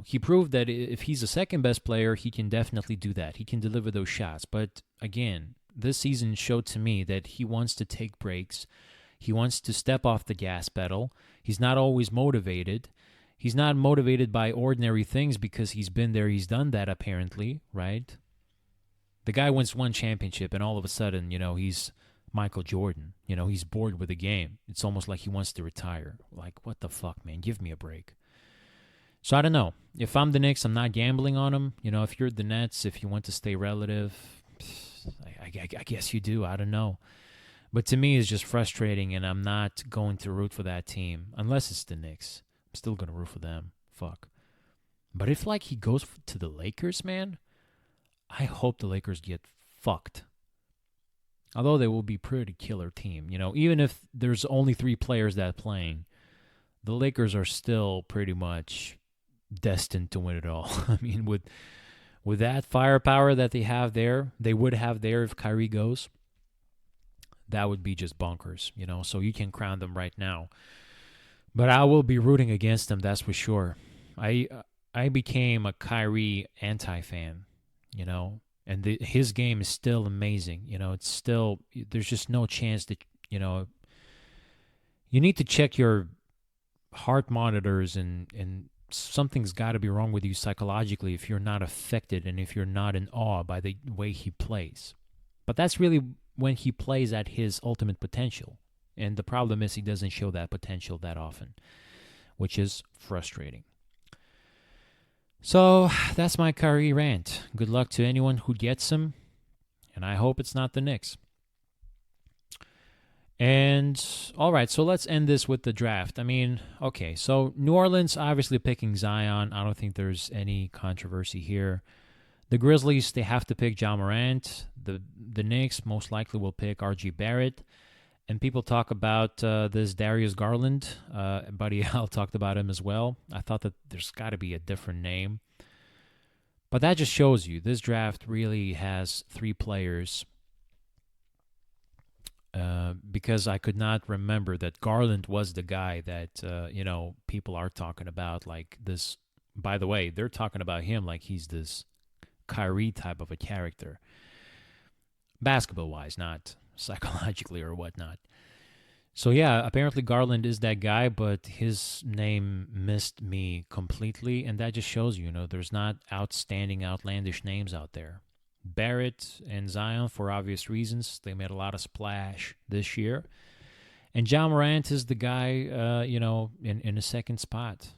He proved that if he's the second best player, he can definitely do that. He can deliver those shots. But again, this season showed to me that he wants to take breaks. He wants to step off the gas pedal. He's not always motivated. He's not motivated by ordinary things because he's been there, he's done that apparently, right? The guy wins one championship and all of a sudden, he's Michael Jordan. He's bored with the game. It's almost like he wants to retire. Like, what the fuck, man? Give me a break. So I don't know. If I'm the Knicks, I'm not gambling on them. If you're the Nets, if you want to stay relative, I guess you do. I don't know. But to me, it's just frustrating, and I'm not going to root for that team unless it's the Knicks. I'm still going to root for them. Fuck. But if, he goes to the Lakers, man, I hope the Lakers get fucked. Although they will be a pretty killer team. Even if there's only 3 players that are playing, the Lakers are still pretty much destined to win it all. I mean, with that firepower that they have there, they would have there if Kyrie goes, that would be just bonkers, so you can crown them right now. But I will be rooting against them, that's for sure. I became a Kyrie anti-fan, and his game is still amazing. It's still, there's just no chance that, you need to check your heart monitors and something's got to be wrong with you psychologically if you're not affected and if you're not in awe by the way he plays. But that's really when he plays at his ultimate potential. And the problem is he doesn't show that potential that often, which is frustrating. So that's my Kyrie rant. Good luck to anyone who gets him, and I hope it's not the Knicks. And, all right, so let's end this with the draft. I mean, okay, so New Orleans obviously picking Zion. I don't think there's any controversy here. The Grizzlies, they have to pick Ja Morant. The Knicks most likely will pick R.J. Barrett. And people talk about this Darius Garland. Buddy Al talked about him as well. I thought that there's got to be a different name. But that just shows you this draft really has 3 players. Because I could not remember that Garland was the guy that, people are talking about like this. By the way, they're talking about him like he's this Kyrie type of a character. Basketball-wise, not psychologically or whatnot. So, yeah, apparently Garland is that guy, but his name missed me completely, and that just shows you, there's not outstanding, outlandish names out there. Barrett and Zion, for obvious reasons, they made a lot of splash this year. And Ja Morant is the guy, in a second spot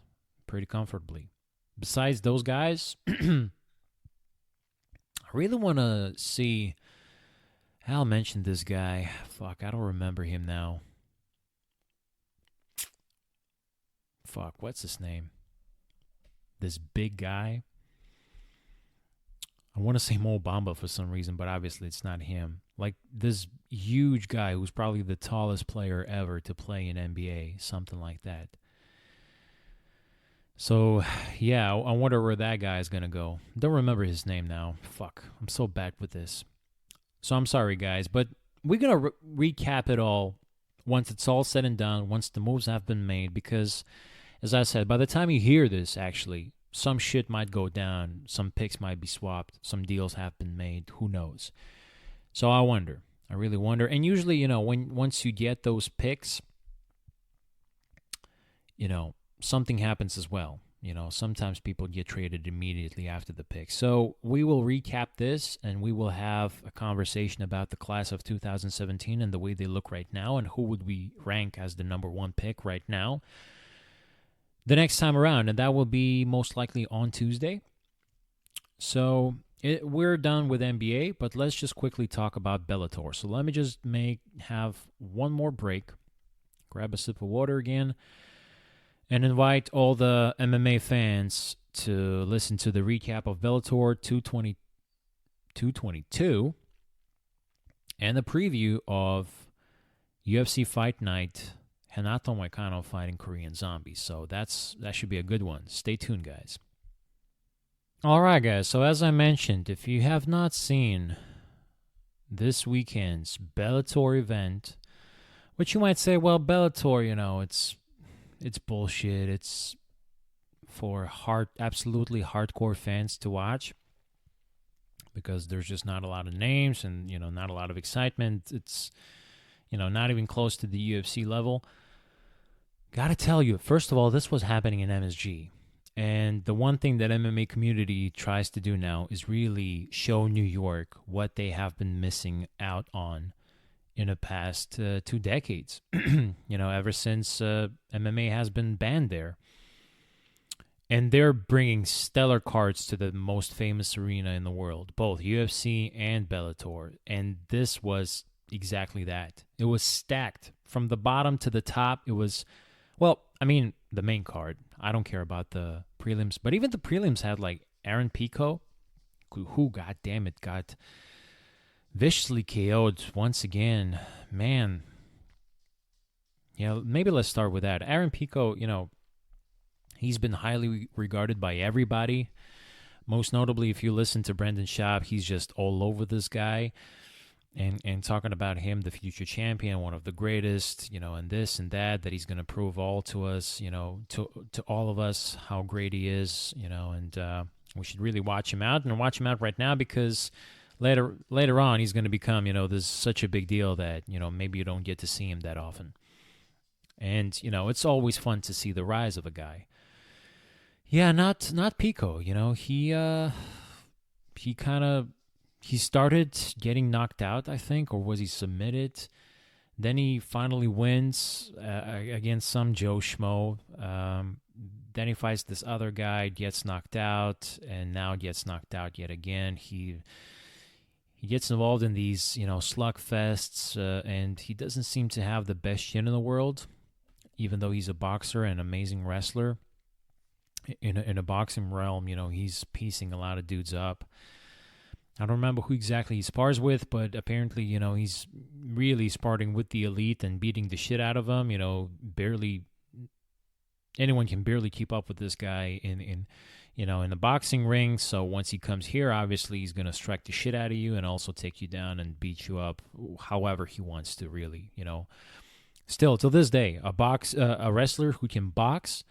pretty comfortably. Besides those guys, I really want to see. Al mentioned this guy. Fuck, I don't remember him now. Fuck, what's his name? This big guy. I want to say Mo Bamba for some reason, but obviously it's not him. Like this huge guy who's probably the tallest player ever to play in NBA, something like that. So, yeah, I wonder where that guy is going to go. Don't remember his name now. Fuck, I'm so bad with this. So I'm sorry, guys, but we're going to recap it all once it's all said and done, once the moves have been made, because, as I said, by the time you hear this, actually, some shit might go down, some picks might be swapped, some deals have been made, who knows. So I wonder. I really wonder. And usually, once you get those picks, something happens as well. Sometimes people get traded immediately after the pick. So we will recap this, and we will have a conversation about the class of 2017 and the way they look right now, and who would we rank as the number 1 pick right now the next time around, and that will be most likely on Tuesday. So we're done with NBA, but let's just quickly talk about Bellator. So let me just have one more break, grab a sip of water again, and invite all the MMA fans to listen to the recap of Bellator 222 and the preview of UFC Fight Night, Renato Moicano fighting Korean Zombie. So that should be a good one. Stay tuned, guys. All right, guys. So as I mentioned, if you have not seen this weekend's Bellator event, which you might say, well, Bellator, it's bullshit. It's for absolutely hardcore fans to watch because there's just not a lot of names and, not a lot of excitement. It's, not even close to the UFC level. Gotta tell you, first of all, this was happening in MSG. And the one thing that MMA community tries to do now is really show New York what they have been missing out on in the past 2 decades, ever since MMA has been banned there. And they're bringing stellar cards to the most famous arena in the world, both UFC and Bellator. And this was exactly that. It was stacked from the bottom to the top. It was, the main card. I don't care about the prelims, but even the prelims had like Aaron Pico, who, god damn it, got viciously KO'd once again. Man. Maybe let's start with that. Aaron Pico, he's been highly regarded by everybody. Most notably, if you listen to Brendan Schaub, he's just all over this guy and talking about him, the future champion, one of the greatest, and this and that he's going to prove all to us, to all of us how great he is, and we should really watch him out right now because later on he's going to become, this such a big deal that, maybe you don't get to see him that often. And, it's always fun to see the rise of a guy. Yeah, not Pico, he started getting knocked out, I think, or was he submitted? Then he finally wins against some Joe Schmo. Then he fights this other guy, gets knocked out, and now gets knocked out yet again. He gets involved in these, slugfests, and he doesn't seem to have the best chin in the world, even though he's a boxer and amazing wrestler. In a boxing realm, he's piecing a lot of dudes up. I don't remember who exactly he spars with, but apparently, he's really sparring with the elite and beating the shit out of them. Anyone can barely keep up with this guy in the boxing ring. So once he comes here, obviously he's going to strike the shit out of you and also take you down and beat you up however he wants to, really, Still, till this day, a wrestler who can box,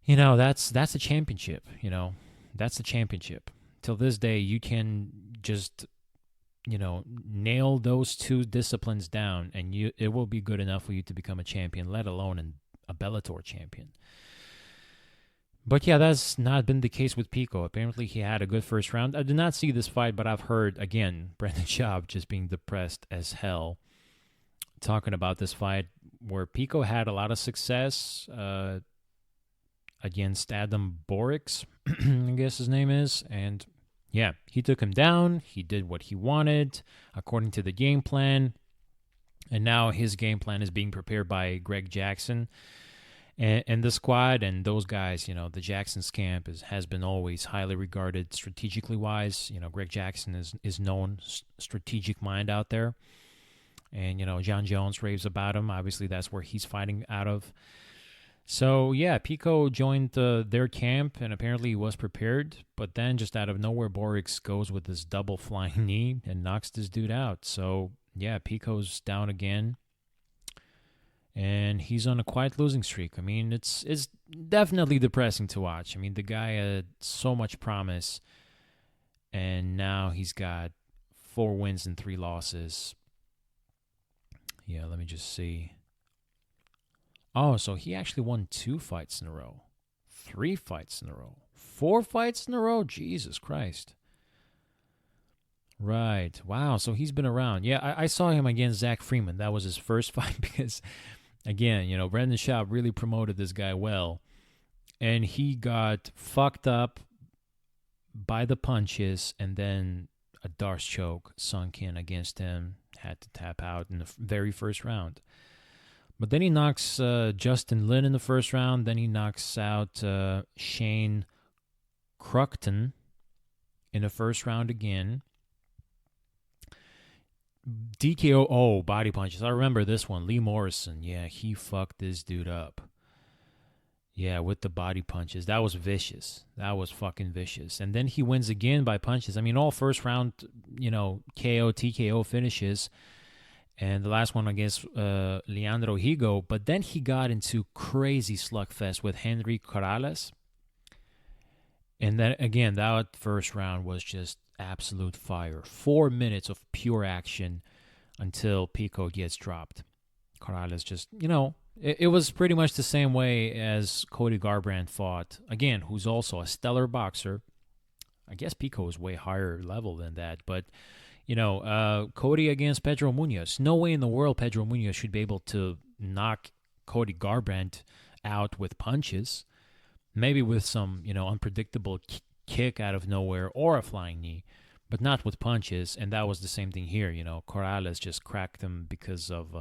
that's a championship, That's a championship. Till this day, you can just, nail those two disciplines down, and it will be good enough for you to become a champion, let alone a Bellator champion. But yeah, that's not been the case with Pico. Apparently, he had a good first round. I did not see this fight, but I've heard, again, Brendan Schaub just being depressed as hell, talking about this fight where Pico had a lot of success against Adam Borix, I guess his name is. And yeah, he took him down. He did what he wanted according to the game plan. And now his game plan is being prepared by Greg Jackson and the squad. And those guys, the Jackson's camp has been always highly regarded strategically wise. Greg Jackson is known strategic mind out there. And, John Jones raves about him. Obviously, that's where he's fighting out of. So, yeah, Pico joined their camp, and apparently he was prepared. But then, just out of nowhere, Borix goes with this double flying knee and knocks this dude out. So, yeah, Pico's down again. And he's on a quiet losing streak. I mean, it's definitely depressing to watch. I mean, the guy had so much promise, and now he's got 4 wins and 3 losses. Yeah, let me just see. Oh, so he actually won 2 fights in a row, 3 fights in a row, 4 fights in a row. Jesus Christ. Right. Wow. So he's been around. Yeah, I saw him against Zach Freeman. That was his first fight because, again, Brendan Schaub really promoted this guy well. And he got fucked up by the punches, and then a Darce choke sunk in against him. Had to tap out in the very first round. But then he knocks Justin Lin in the first round. Then he knocks out Shane Cruckton in the first round again. DKO body punches. I remember this one. Lee Morrison. Yeah, he fucked this dude up. Yeah, with the body punches. That was vicious. That was fucking vicious. And then he wins again by punches. I mean, all first round, KO, TKO finishes. And the last one against Leandro Higo. But then he got into crazy slugfest with Henry Corrales. And then, again, that first round was just absolute fire. 4 minutes of pure action until Pico gets dropped. Corrales just, it was pretty much the same way as Cody Garbrandt fought. Again, who's also a stellar boxer. I guess Pico is way higher level than that. But, Cody against Pedro Munoz. No way in the world Pedro Munoz should be able to knock Cody Garbrandt out with punches. Maybe with some, unpredictable kick out of nowhere or a flying knee, but not with punches. And that was the same thing here. Corrales just cracked him because of,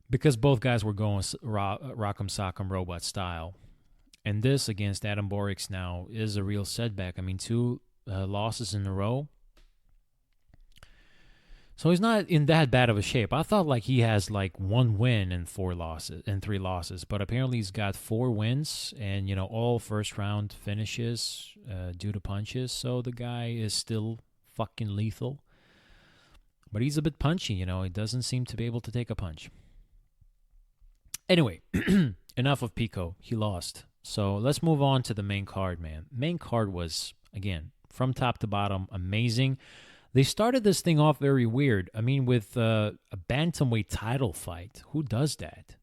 because both guys were going rock'em sock'em robot style. And this against Adam Borics now is a real setback. I mean, 2 losses in a row. So he's not in that bad of a shape. I thought he has 1 win and 3 losses, but apparently he's got 4 wins and all first round finishes due to punches. So the guy is still fucking lethal, but he's a bit punchy. He doesn't seem to be able to take a punch. Anyway, enough of Pico. He lost. So let's move on to the main card, man. Main card was, again, from top to bottom, amazing. They started this thing off very weird. I mean, with a bantamweight title fight. Who does that?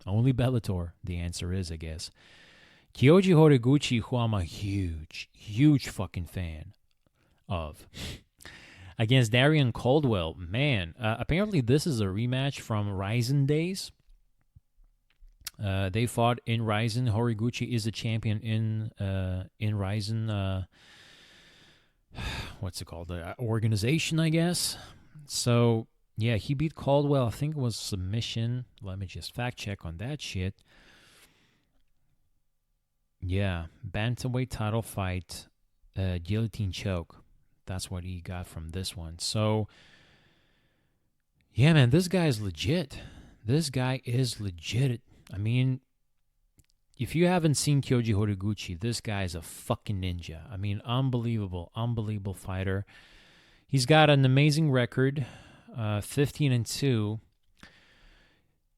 Only Bellator, the answer is, I guess. Kyoji Horiguchi, who I'm a huge, huge fucking fan of, against Darian Caldwell. Man, apparently this is a rematch from Ryzen days. They fought in Ryzen. Horiguchi is a champion in Ryzen. What's it called? The organization, I guess. So, yeah, he beat Caldwell. I think it was submission. Let me just fact check on that shit. Yeah, bantamweight title fight, guillotine choke. That's what he got from this one. So, yeah, man, this guy is legit. This guy is legit. I mean, if you haven't seen Kyoji Horiguchi, this guy is a fucking ninja. I mean, unbelievable fighter. He's got an amazing record, 15-2.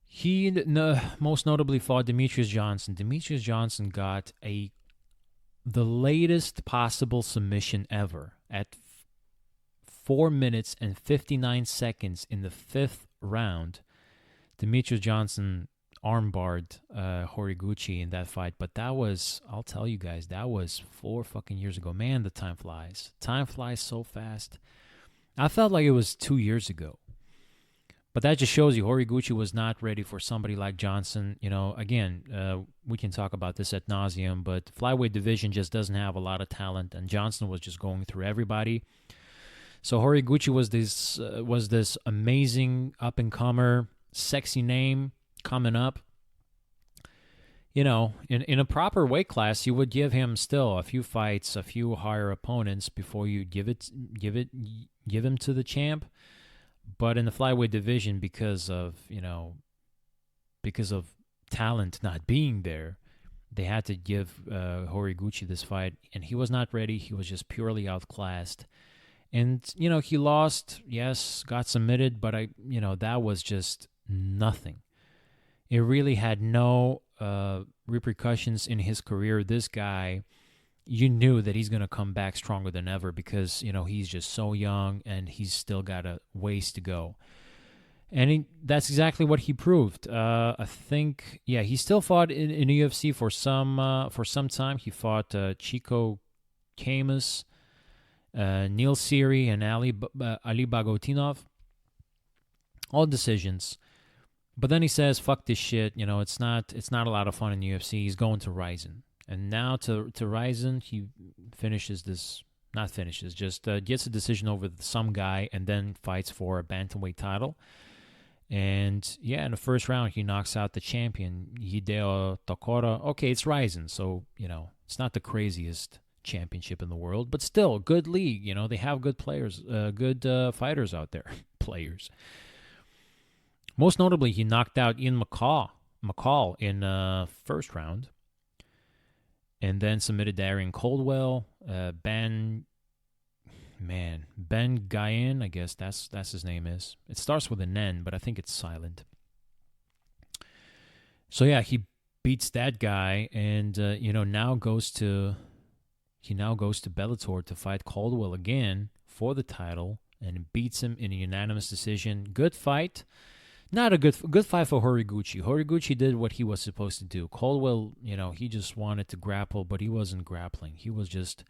He most notably fought Demetrius Johnson. Demetrius Johnson got the latest possible submission ever at 4 minutes and 59 seconds in the 5th round. Demetrius Johnson armbarred Horiguchi in that fight, but that was, I'll tell you guys, that was 4 fucking years ago. Man, the time flies. Time flies so fast. I felt like it was 2 years ago. But that just shows you Horiguchi was not ready for somebody like Johnson. Again, we can talk about this ad nauseum, but flyweight division just doesn't have a lot of talent, and Johnson was just going through everybody. So Horiguchi was this amazing up-and-comer, sexy name coming up. In a proper weight class, you would give him still a few fights, a few higher opponents before you give him to the champ. But in the flyweight division, because of talent not being there, they had to give Horiguchi this fight, and he was not ready. He was just purely outclassed. And, he lost, yes, got submitted, but that was just nothing. It really had no repercussions in his career. This guy, you knew that he's going to come back stronger than ever because, he's just so young and he's still got a ways to go. And that's exactly what he proved. I think, he still fought in the UFC for some time. He fought Chico Camus, Neil Seery, and Ali Bagotinov. All decisions. But then he says, fuck this shit. It's not a lot of fun in the UFC. He's going to Ryzen. And now to Ryzen, he gets a decision over some guy and then fights for a bantamweight title. And yeah, in the first round, he knocks out the champion, Hideo Tokora. Okay, it's Ryzen, so, it's not the craziest championship in the world, but still, good league. They have good players, good fighters out there. Players. Most notably, he knocked out Ian McCall in first round, and then submitted Darian Caldwell, Ben Guyan, I guess that's his name is. It starts with an N, but I think it's silent. So yeah, he beats that guy, and now goes to Bellator to fight Caldwell again for the title, and beats him in a unanimous decision. Good fight. Not a good fight for Horiguchi. Horiguchi did what he was supposed to do. Caldwell, he just wanted to grapple, but he wasn't grappling. He was just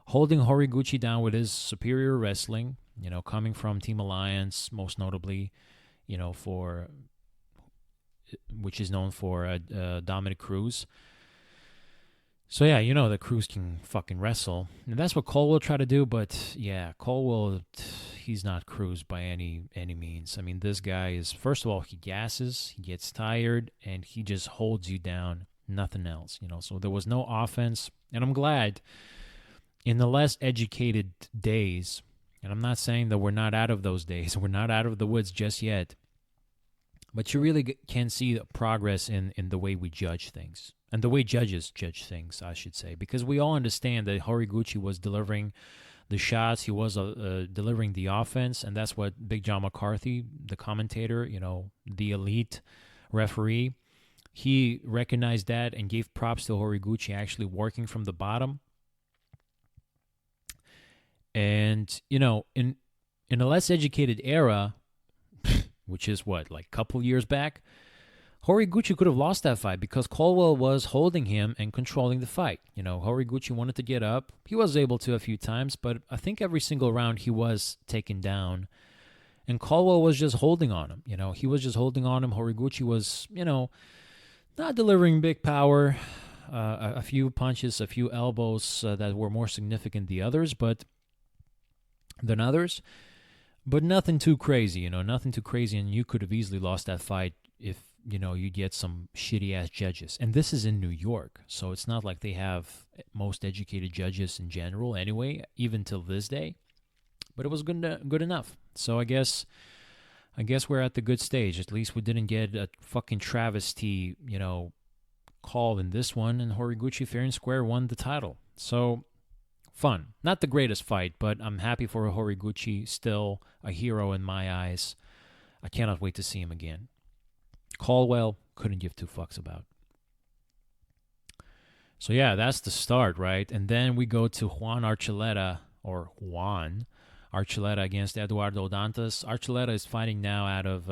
holding Horiguchi down with his superior wrestling, coming from Team Alliance, most notably, which is known for Dominic Cruz. So yeah, that Cruz can fucking wrestle. And that's what Caldwell tried to do, but yeah, Caldwell, he's not Cruz by any means. I mean, this guy is, first of all, he gasses, he gets tired, and he just holds you down, nothing else, So there was no offense, and I'm glad in the less educated days, and I'm not saying that we're not out of those days, we're not out of the woods just yet, but you really can see the progress in the way we judge things. And the way judges judge things, I should say, because we all understand that Horiguchi was delivering the shots, he was delivering the offense, and that's what Big John McCarthy, the commentator, the elite referee, he recognized that and gave props to Horiguchi actually working from the bottom. And, in a less educated era, which is what, like a couple years back, Horiguchi could have lost that fight because Caldwell was holding him and controlling the fight. Horiguchi wanted to get up. He was able to a few times, but I think every single round he was taken down. And Caldwell was just holding on him. He was just holding on him. Horiguchi was, not delivering big power. A few punches, a few elbows that were more significant than others. But nothing too crazy, nothing too crazy. And you could have easily lost that fight if, you get some shitty-ass judges. And this is in New York, so it's not like they have most educated judges in general anyway, even till this day. But it was good enough. So I guess we're at the good stage. At least we didn't get a fucking travesty, call in this one, and Horiguchi fair and square won the title. So, fun. Not the greatest fight, but I'm happy for Horiguchi, still a hero in my eyes. I cannot wait to see him again. Caldwell, couldn't give two fucks about. So yeah, that's the start, right? And then we go to Juan Archuleta against Eduardo Dantas. Archuleta is fighting now out of,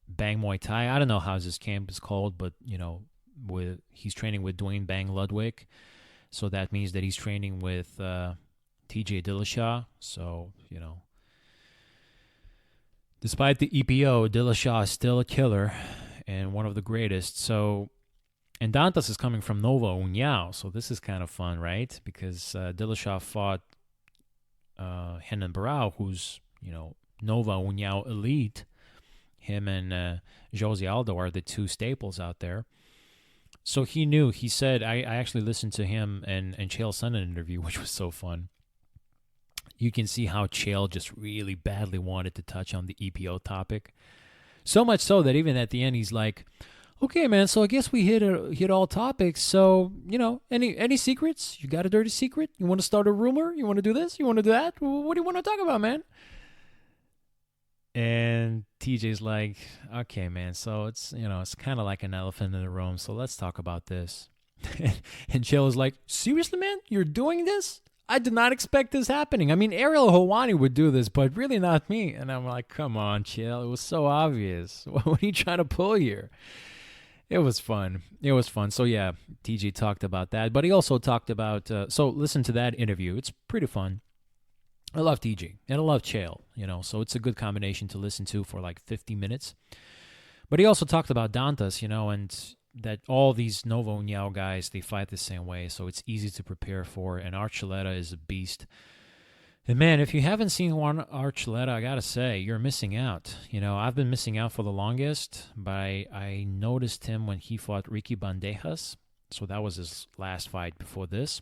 Bang Muay Thai. I don't know how his camp is called, but, he's training with Dwayne Bang Ludwig. So that means that he's training with TJ Dillashaw. So, despite the EPO, Dillashaw is still a killer and one of the greatest. So, and Dantas is coming from Nova União, so this is kind of fun, right? Because Dillashaw fought Renan Barao, who's, Nova União elite. Him and Jose Aldo are the two staples out there. So he knew. He said, I actually listened to him and Chael Sonnen interview, which was so fun. You can see how Chael just really badly wanted to touch on the EPO topic. So much so that even at the end, he's like, okay, man, so I guess we hit all topics. So, any secrets? You got a dirty secret? You want to start a rumor? You want to do this? You want to do that? What do you want to talk about, man? And TJ's like, okay, man, so it's, it's kind of like an elephant in the room, so let's talk about this. And Chael is like, seriously, man? You're doing this? I did not expect this happening. I mean, Ariel Helwani would do this, but really not me. And I'm like, come on, Chael. It was so obvious. What are you trying to pull here? It was fun. So, yeah, TJ talked about that. But he also talked about, so listen to that interview. It's pretty fun. I love TJ, and I love Chael, so it's a good combination to listen to for like 50 minutes. But he also talked about Dantas, and that all these Nova União guys, they fight the same way, so it's easy to prepare for, and Archuleta is a beast. And man, if you haven't seen Juan Archuleta, I gotta say, you're missing out. I've been missing out for the longest, but I noticed him when he fought Ricky Bandejas. So that was his last fight before this.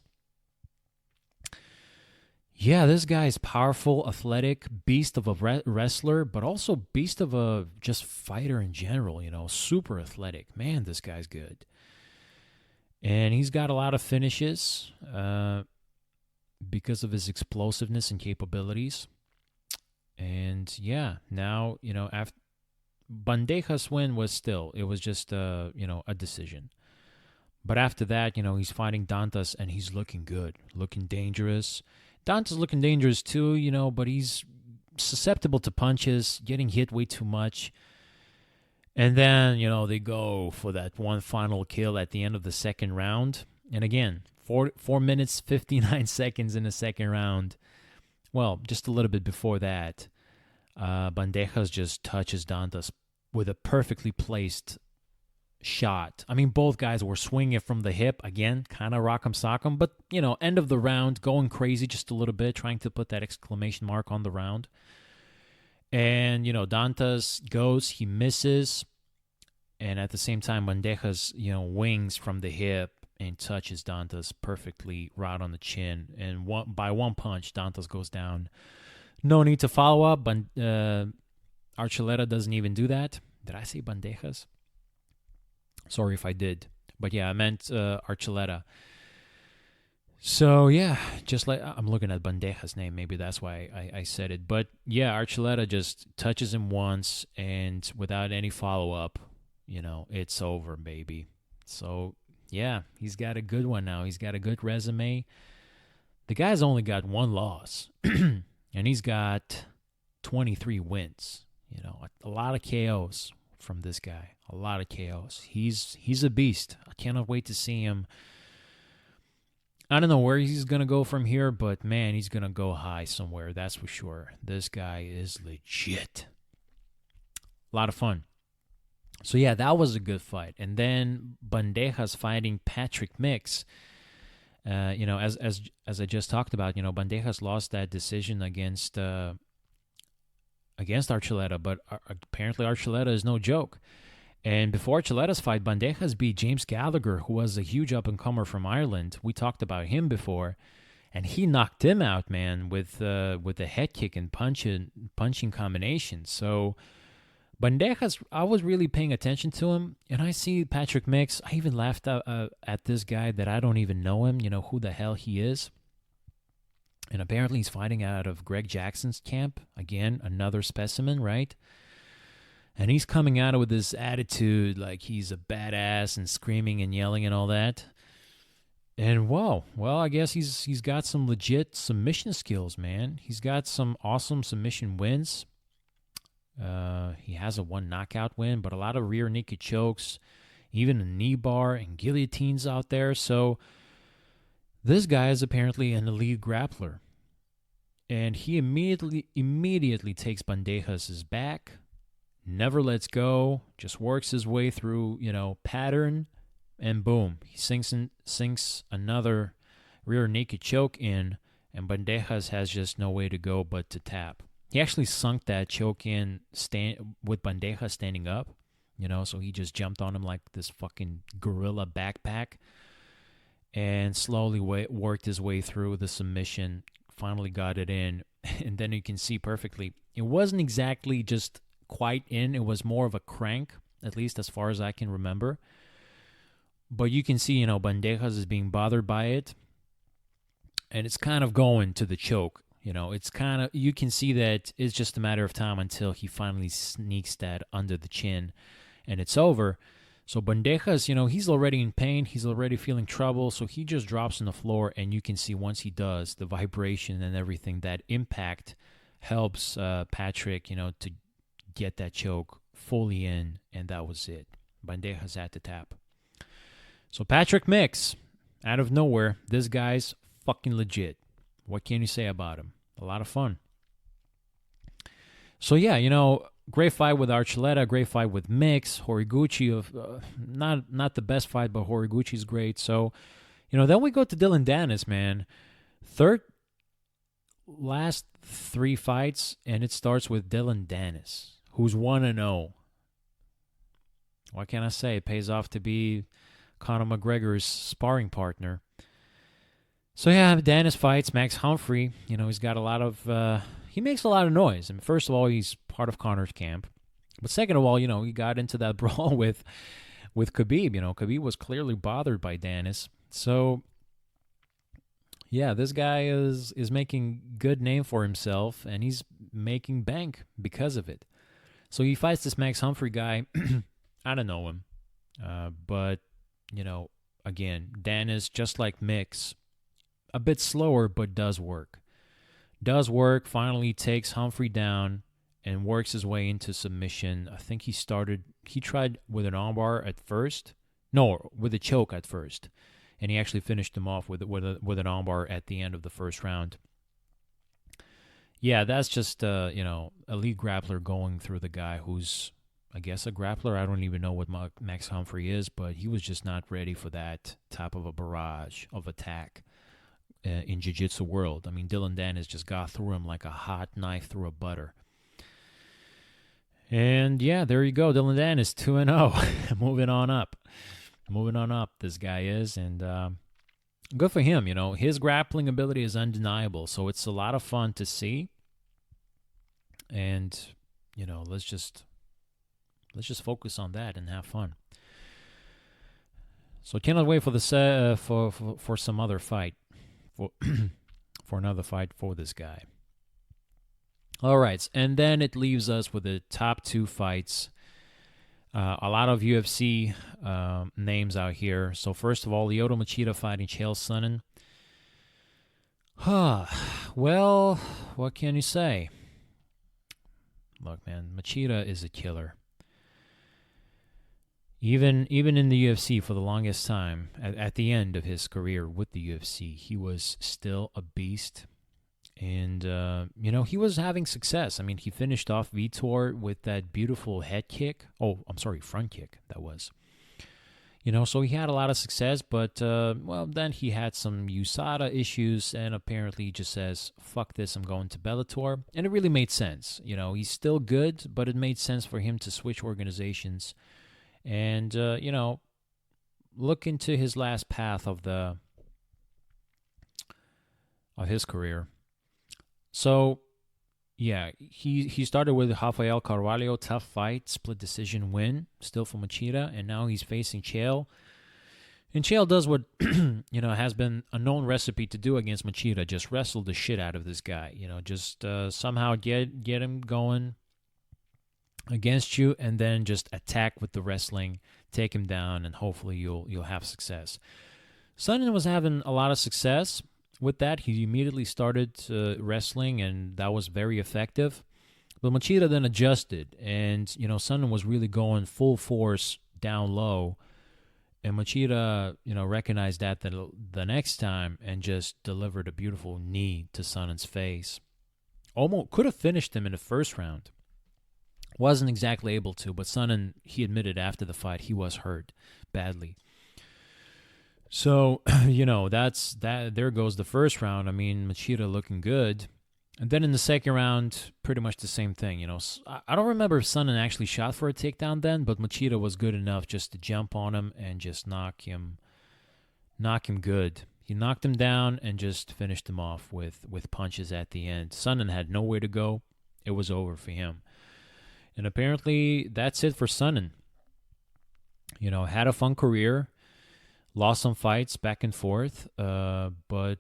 Yeah, this guy is powerful, athletic, beast of a wrestler, but also beast of a just fighter in general, super athletic. Man, this guy's good. And he's got a lot of finishes because of his explosiveness and capabilities. And yeah, now, after Bandejas win it was just, a decision. But after that, he's fighting Dantas and he's looking good, looking dangerous. Dantas looking dangerous too, but he's susceptible to punches, getting hit way too much. And then, they go for that one final kill at the end of the second round. And again, 4 minutes, 59 seconds in the second round. Well, just a little bit before that, Bandejas just touches Dantas with a perfectly placed shot. I mean, both guys were swinging from the hip, again, kind of rock'em sock'em, but, end of the round, going crazy just a little bit, trying to put that exclamation mark on the round. And, Dantas goes, he misses, and at the same time, Bandejas, wings from the hip and touches Dantas perfectly right on the chin. And by one punch, Dantas goes down. No need to follow up, but Archuleta doesn't even do that. Did I say Bandejas? Sorry if I did. But yeah, I meant Archuleta. So yeah, just like I'm looking at Bandejas' name. Maybe that's why I said it. But yeah, Archuleta just touches him once, and without any follow-up, it's over, baby. So yeah, he's got a good one now. He's got a good resume. The guy's only got one loss, and he's got 23 wins. A lot of KOs from this guy. A lot of KOs. He's a beast. I cannot wait to see him. I don't know where he's going to go from here, but man, he's going to go high somewhere. That's for sure. This guy is legit. A lot of fun. So yeah, that was a good fight. And then Bandejas fighting Patrick Mix. As I just talked about, Bandejas lost that decision against Archuleta, but apparently Archuleta is no joke. And before Archuleta's fight, Bandejas beat James Gallagher, who was a huge up-and-comer from Ireland. We talked about him before, and he knocked him out, man, with the head kick and punching combination. So Bandejas, I was really paying attention to him, and I see Patrick Mix. I even laughed at this guy that I don't even know him, who the hell he is. And apparently he's fighting out of Greg Jackson's camp. Again, another specimen, right? And he's coming out with this attitude like he's a badass and screaming and yelling and all that. And well, I guess he's got some legit submission skills, man. He's got some awesome submission wins. He has a one knockout win, but a lot of rear naked chokes, even a knee bar and guillotines out there. So this guy is apparently an elite grappler. And he immediately takes Bandejas' back, never lets go, just works his way through, pattern, and boom, he sinks another rear naked choke in, and Bandejas has just no way to go but to tap. He actually sunk that choke in with Bandejas standing up, so he just jumped on him like this fucking gorilla backpack and slowly worked his way through the submission, finally got it in, and then you can see perfectly. It wasn't exactly just quite in. It was more of a crank, at least as far as I can remember. But you can see, Bandejas is being bothered by it, and it's kind of going to the choke. It's kind of, you can see that it's just a matter of time until he finally sneaks that under the chin, and it's over. So Bandejas, he's already in pain. He's already feeling trouble, so he just drops on the floor, and you can see once he does, the vibration and everything, that impact helps Patrick, to get that choke fully in, and that was it. Bandejas had to tap. So Patrick Mix, out of nowhere, this guy's fucking legit. What can you say about him? A lot of fun. So yeah, great fight with Archuleta, great fight with Mix. Horiguchi, not the best fight, but Horiguchi's great. So, then we go to Dylan Dennis, man. last 3 fights, and it starts with Dylan Dennis, who's 1-0. What can I say? It pays off to be Conor McGregor's sparring partner. So yeah, Dennis fights Max Humphrey. He's got a lot of he makes a lot of noise. I mean, first of all, he's part of Conor's camp. But second of all, he got into that brawl with Khabib. Khabib was clearly bothered by Dennis. So yeah, this guy is making good name for himself, and he's making bank because of it. So he fights this Max Humphrey guy. I don't know him. But, again, Dennis, just like Mix, a bit slower, but does work. Finally takes Humphrey down and works his way into submission. I think he tried with an armbar at first. No, with a choke at first. And he actually finished him off with an armbar at the end of the first round. Yeah, that's just, elite grappler going through the guy who's, I guess, a grappler. I don't even know what Max Humphrey is, but he was just not ready for that type of a barrage of attack in jiu-jitsu world. I mean, Dylan Dennis just got through him like a hot knife through a butter. And yeah, there you go. Dylan Dennis 2-0. Moving on up, this guy is, and good for him. His grappling ability is undeniable, so it's a lot of fun to see. And let's just focus on that and have fun. So cannot wait for the for some other fight, for another fight for this guy. All right, and then it leaves us with the top 2 fights. A lot of UFC names out here. So first of all, Lyoto Machida fighting Chael Sonnen. Well, what can you say? Look, man, Machida is a killer. Even in the UFC for the longest time, at the end of his career with the UFC, he was still a beast. And, he was having success. I mean, he finished off Vitor with that beautiful head kick. Oh, I'm sorry, front kick, that was. So he had a lot of success, but, then he had some USADA issues, and apparently he just says, fuck this, I'm going to Bellator. And it really made sense. He's still good, but it made sense for him to switch organizations and, look into his last path of his career. So, yeah, he started with Rafael Carvalho, tough fight, split decision win, still for Machida, and now he's facing Chael. And Chael does what, has been a known recipe to do against Machida, just wrestle the shit out of this guy, just somehow get him going against you, and then just attack with the wrestling, take him down, and hopefully you'll have success. Sonnen was having a lot of success. With that, he immediately started wrestling, and that was very effective. But Machida then adjusted, and, Sonnen was really going full force down low. And Machida, recognized that the next time and just delivered a beautiful knee to Sonnen's face. Almost could have finished him in the first round. Wasn't exactly able to, but Sonnen, he admitted after the fight he was hurt badly. So, that's that. There goes the first round. I mean, Machida looking good. And then in the second round, pretty much the same thing. I don't remember if Sonnen actually shot for a takedown then, but Machida was good enough just to jump on him and just knock him good. He knocked him down and just finished him off with punches at the end. Sonnen had nowhere to go. It was over for him. And apparently, that's it for Sonnen. Had a fun career. Lost some fights back and forth, but,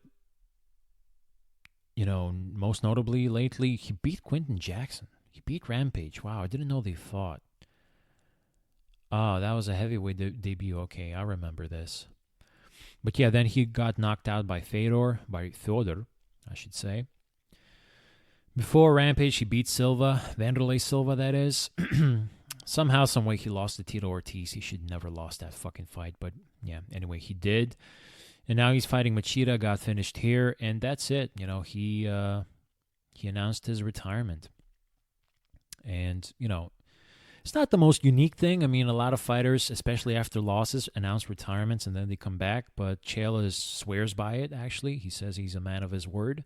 most notably lately, he beat Quinton Jackson. He beat Rampage. Wow, I didn't know they fought. Oh, that was a heavyweight debut. Okay, I remember this. But yeah, then he got knocked out by Fedor, I should say. Before Rampage, he beat Silva, Vanderlei Silva, that is. Somehow, some way, he lost to Tito Ortiz. He should never lost that fucking fight, but yeah, anyway, he did. And now he's fighting Machida, got finished here, and that's it. He announced his retirement. And, it's not the most unique thing. I mean, a lot of fighters, especially after losses, announce retirements and then they come back, but Chael swears by it, actually. He says he's a man of his word.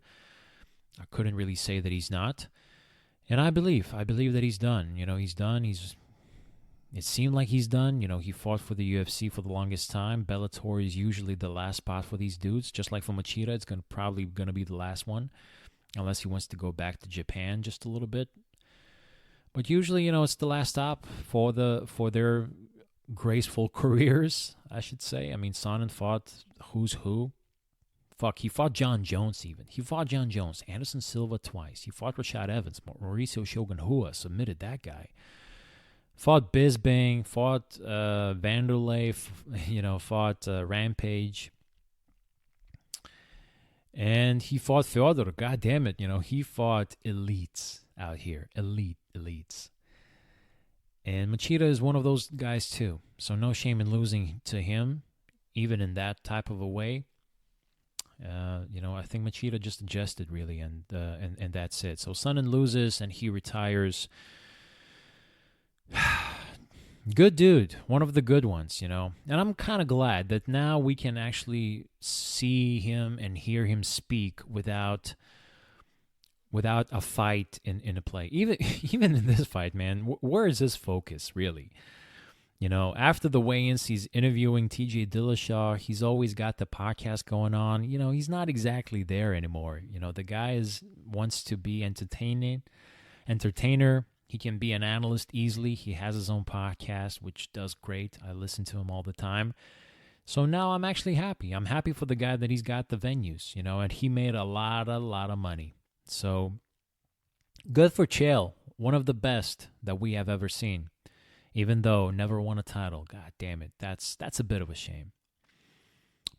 I couldn't really say that he's not. And I believe that he's done. He's done. It seemed like he's done. He fought for the UFC for the longest time. Bellator is usually the last spot for these dudes. Just like for Machida, it's probably going to be the last one, unless he wants to go back to Japan just a little bit. But usually, it's the last stop for their graceful careers, I should say. I mean, Sonnen fought who's who. Fuck, he fought John Jones even. He fought John Jones, Anderson Silva twice. He fought Rashad Evans, Mauricio Shogun Rua, submitted that guy. Fought Bisbing, fought Vanderlei, fought Rampage. And he fought Fyodor. God damn it, he fought elites out here. Elites. And Machida is one of those guys too. So no shame in losing to him, even in that type of a way. I think Machida just adjusted really, and that's it. So Sonnen loses and he retires. Good dude, one of the good ones, and I'm kind of glad that now we can actually see him and hear him speak without a fight in a play. Even in this fight, man, where is his focus really? After the weigh-ins, he's interviewing TJ Dillashaw. He's always got the podcast going on. He's not exactly there anymore. The guy wants to be entertainer. He can be an analyst easily. He has his own podcast, which does great. I listen to him all the time. So now I'm actually happy. I'm happy for the guy that he's got the venues, and he made a lot of money. So good for Chael, one of the best that we have ever seen. Even though never won a title. God damn it. That's a bit of a shame.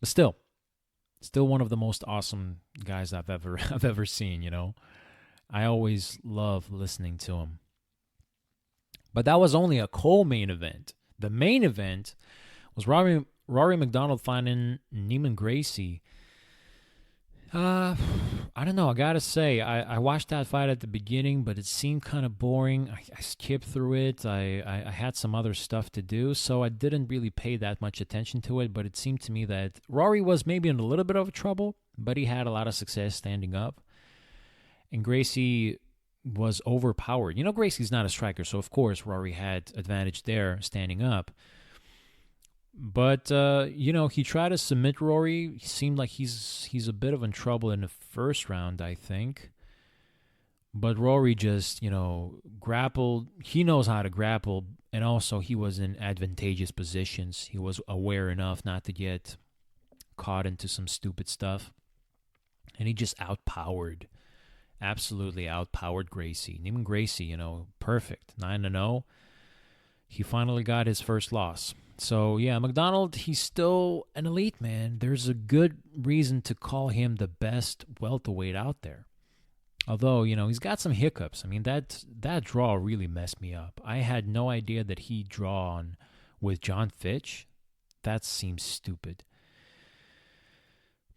But still one of the most awesome guys I've ever seen, I always love listening to him. But that was only a co-main event. The main event was Rory McDonald fighting Neiman Gracie. I don't know. I gotta say, I watched that fight at the beginning, but it seemed kind of boring. I skipped through it. I had some other stuff to do, so I didn't really pay that much attention to it. But it seemed to me that Rory was maybe in a little bit of trouble, but he had a lot of success standing up. And Gracie was overpowered. Gracie's not a striker, so of course Rory had advantage there standing up. But, he tried to submit Rory. He seemed like he's a bit of in trouble in the first round, I think. But Rory just, grappled. He knows how to grapple, and also he was in advantageous positions. He was aware enough not to get caught into some stupid stuff. And he just absolutely outpowered Gracie. Neiman Gracie, perfect, 9-0. He finally got his first loss. So, yeah, McDonald, he's still an elite, man. There's a good reason to call him the best welterweight out there. Although, he's got some hiccups. I mean, that draw really messed me up. I had no idea that he'd draw on with John Fitch. That seems stupid.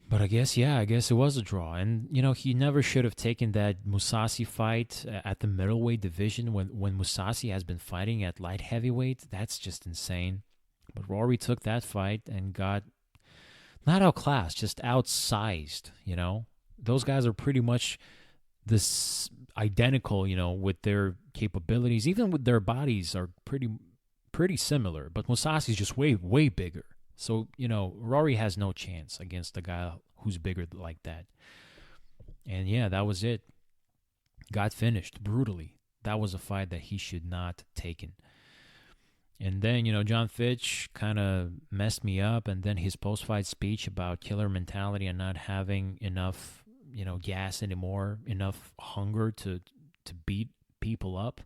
But I guess it was a draw. And, he never should have taken that Mousasi fight at the middleweight division when Mousasi has been fighting at light heavyweight. That's just insane. But Rory took that fight and got not outclassed, just outsized, Those guys are pretty much this identical, with their capabilities. Even with their bodies are pretty similar. But Mousasi's just way, way bigger. So, Rory has no chance against a guy who's bigger like that. And, yeah, that was it. Got finished brutally. That was a fight that he should not taken. And then, John Fitch kind of messed me up. And then his post-fight speech about killer mentality and not having enough, gas anymore, enough hunger to beat people up.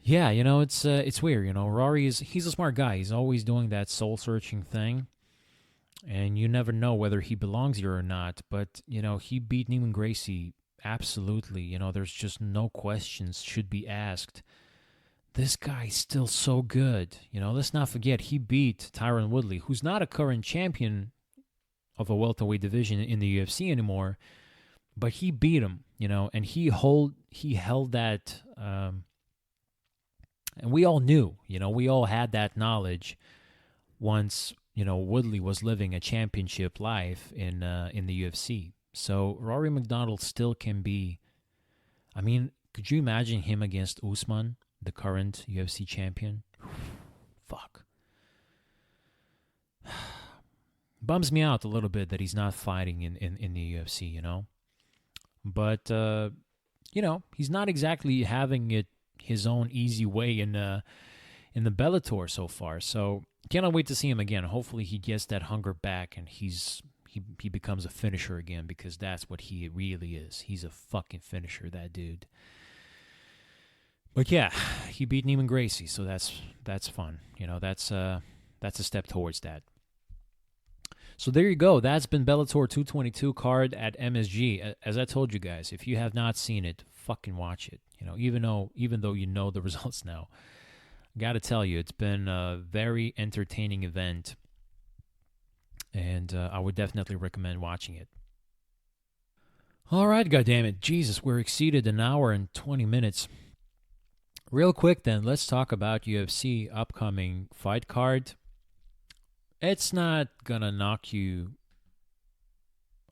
Yeah, it's weird. Rory he's a smart guy. He's always doing that soul-searching thing. And you never know whether he belongs here or not. But, he beat Neiman Gracie absolutely. There's just no questions should be asked. This guy's still so good. Let's not forget he beat Tyron Woodley, who's not a current champion of a welterweight division in the UFC anymore, but he beat him, and he held that, and we all knew, we all had that knowledge once, Woodley was living a championship life in the UFC. So Rory McDonald still can be. I mean, could you imagine him against Usman, the current UFC champion? Fuck. Bums me out a little bit that he's not fighting in the UFC, you know? But, he's not exactly having it his own easy way in the Bellator so far. So cannot wait to see him again. Hopefully he gets that hunger back and he becomes a finisher again, because that's what he really is. He's a fucking finisher, that dude. But yeah, he beat Neiman Gracie, so that's fun. That's a step towards that. So there you go. That's been Bellator 222 card at MSG. As I told you guys, if you have not seen it, fucking watch it. Even though you know the results now. Got to tell you, it's been a very entertaining event, and I would definitely recommend watching it. All right, goddammit. Jesus, we're exceeded an hour and 20 minutes. Real quick then, let's talk about UFC upcoming fight card. It's not going to knock you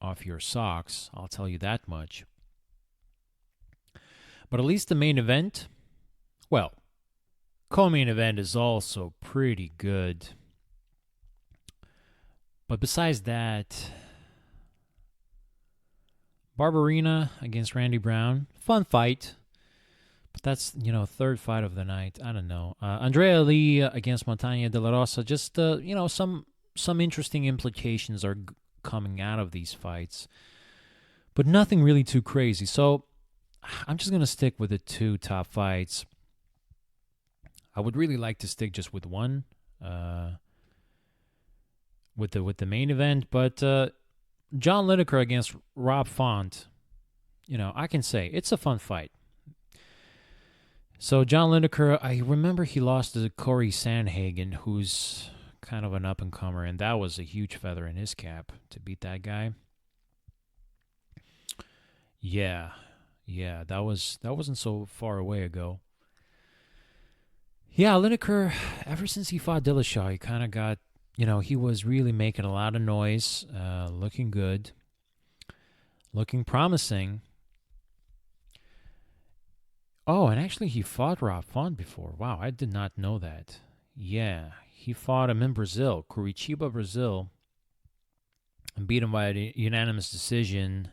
off your socks, I'll tell you that much. But at least the main event, well, co-main event is also pretty good. But besides that, Barberena against Randy Brown, fun fight. But that's, third fight of the night. I don't know. Andrea Lee against Montaña de la Rosa. Just, some interesting implications are coming out of these fights. But nothing really too crazy. So I'm just going to stick with the two top fights. I would really like to stick just with one, with the main event. But John Lineker against Rob Font, I can say it's a fun fight. So John Lineker, I remember he lost to Corey Sandhagen, who's kind of an up-and-comer, and that was a huge feather in his cap to beat that guy. Yeah, that wasn't so far away ago. Yeah, Lineker, ever since he fought Dillashaw, he kind of got, he was really making a lot of noise, looking good, looking promising. Oh, and actually he fought Rob Font before. Wow, I did not know that. Yeah, he fought him in Brazil, Curitiba, Brazil, and beat him by a unanimous decision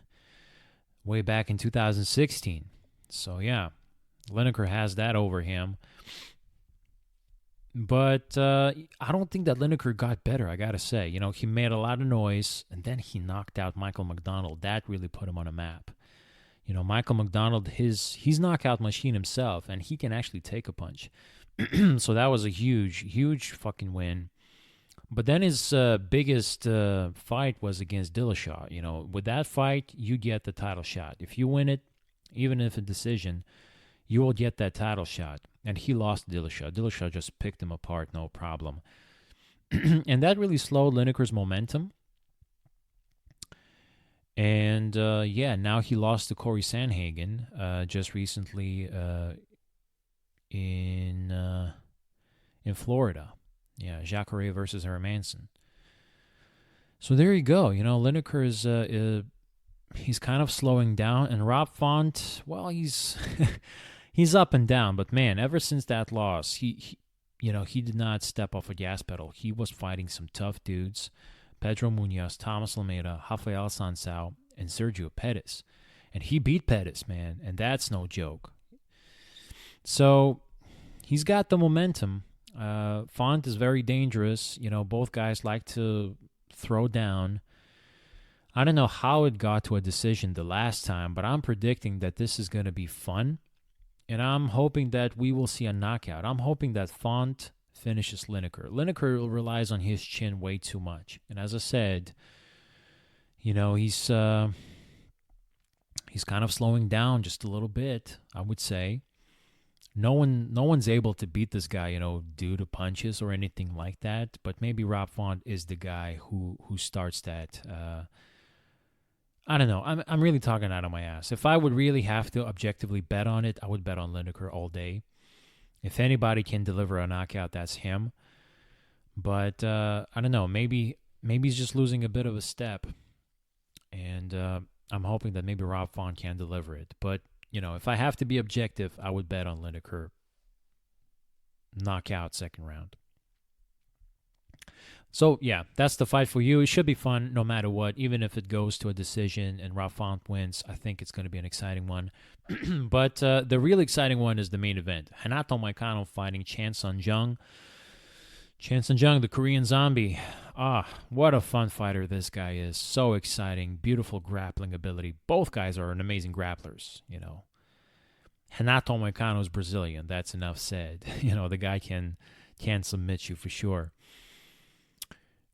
way back in 2016. So, yeah, Lineker has that over him. But I don't think that Lineker got better, I got to say. He made a lot of noise, and then he knocked out Michael McDonald. That really put him on a map. Michael McDonald, he's knockout machine himself, and he can actually take a punch. So that was a huge, huge fucking win. But then his biggest fight was against Dillashaw. With that fight, you get the title shot. If you win it, even if a decision, you will get that title shot. And he lost Dillashaw. Dillashaw just picked him apart, no problem. And that really slowed Lineker's momentum. And, now he lost to Corey Sandhagen just recently in Florida. Yeah, Jacare versus Hermanson. So there you go. Lineker is he's kind of slowing down. And Rob Font, well, he's he's up and down. But, man, ever since that loss, he did not step off a gas pedal. He was fighting some tough dudes. Pedro Munoz, Thomas Almeida, Rafael Sansao, and Sergio Pettis. And he beat Pettis, man, and that's no joke. So he's got the momentum. Font is very dangerous. Both guys like to throw down. I don't know how it got to a decision the last time, but I'm predicting that this is going to be fun. And I'm hoping that we will see a knockout. I'm hoping that Font finishes Lineker. Lineker relies on his chin way too much. And as I said, he's kind of slowing down just a little bit, I would say. No one's able to beat this guy, due to punches or anything like that. But maybe Rob Font is the guy who starts that. I don't know. I'm really talking out of my ass. If I would really have to objectively bet on it, I would bet on Lineker all day. If anybody can deliver a knockout, that's him. But I don't know. Maybe he's just losing a bit of a step. And I'm hoping that maybe Rob Font can deliver it. But, if I have to be objective, I would bet on Lineker knockout second round. So, yeah, that's the fight for you. It should be fun no matter what. Even if it goes to a decision and Rob Font wins, I think it's going to be an exciting one. But the real exciting one is the main event. Renato Moicano fighting Chan Sung Jung. Chan Sung Jung, the Korean zombie. What a fun fighter this guy is. So exciting. Beautiful grappling ability. Both guys are amazing grapplers, Renato Moicano is Brazilian. That's enough said. The guy can submit you for sure.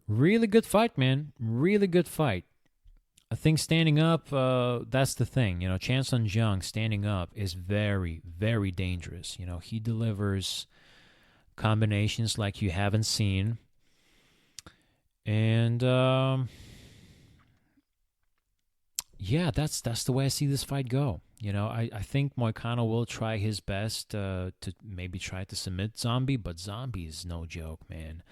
Really good fight, man. Really good fight. I think standing up, that's the thing. Chan Sung Jung standing up is very, very dangerous. He delivers combinations like you haven't seen. And, yeah, that's the way I see this fight go. I think Moicano will try his best to maybe try to submit Zombie, but Zombie is no joke, man.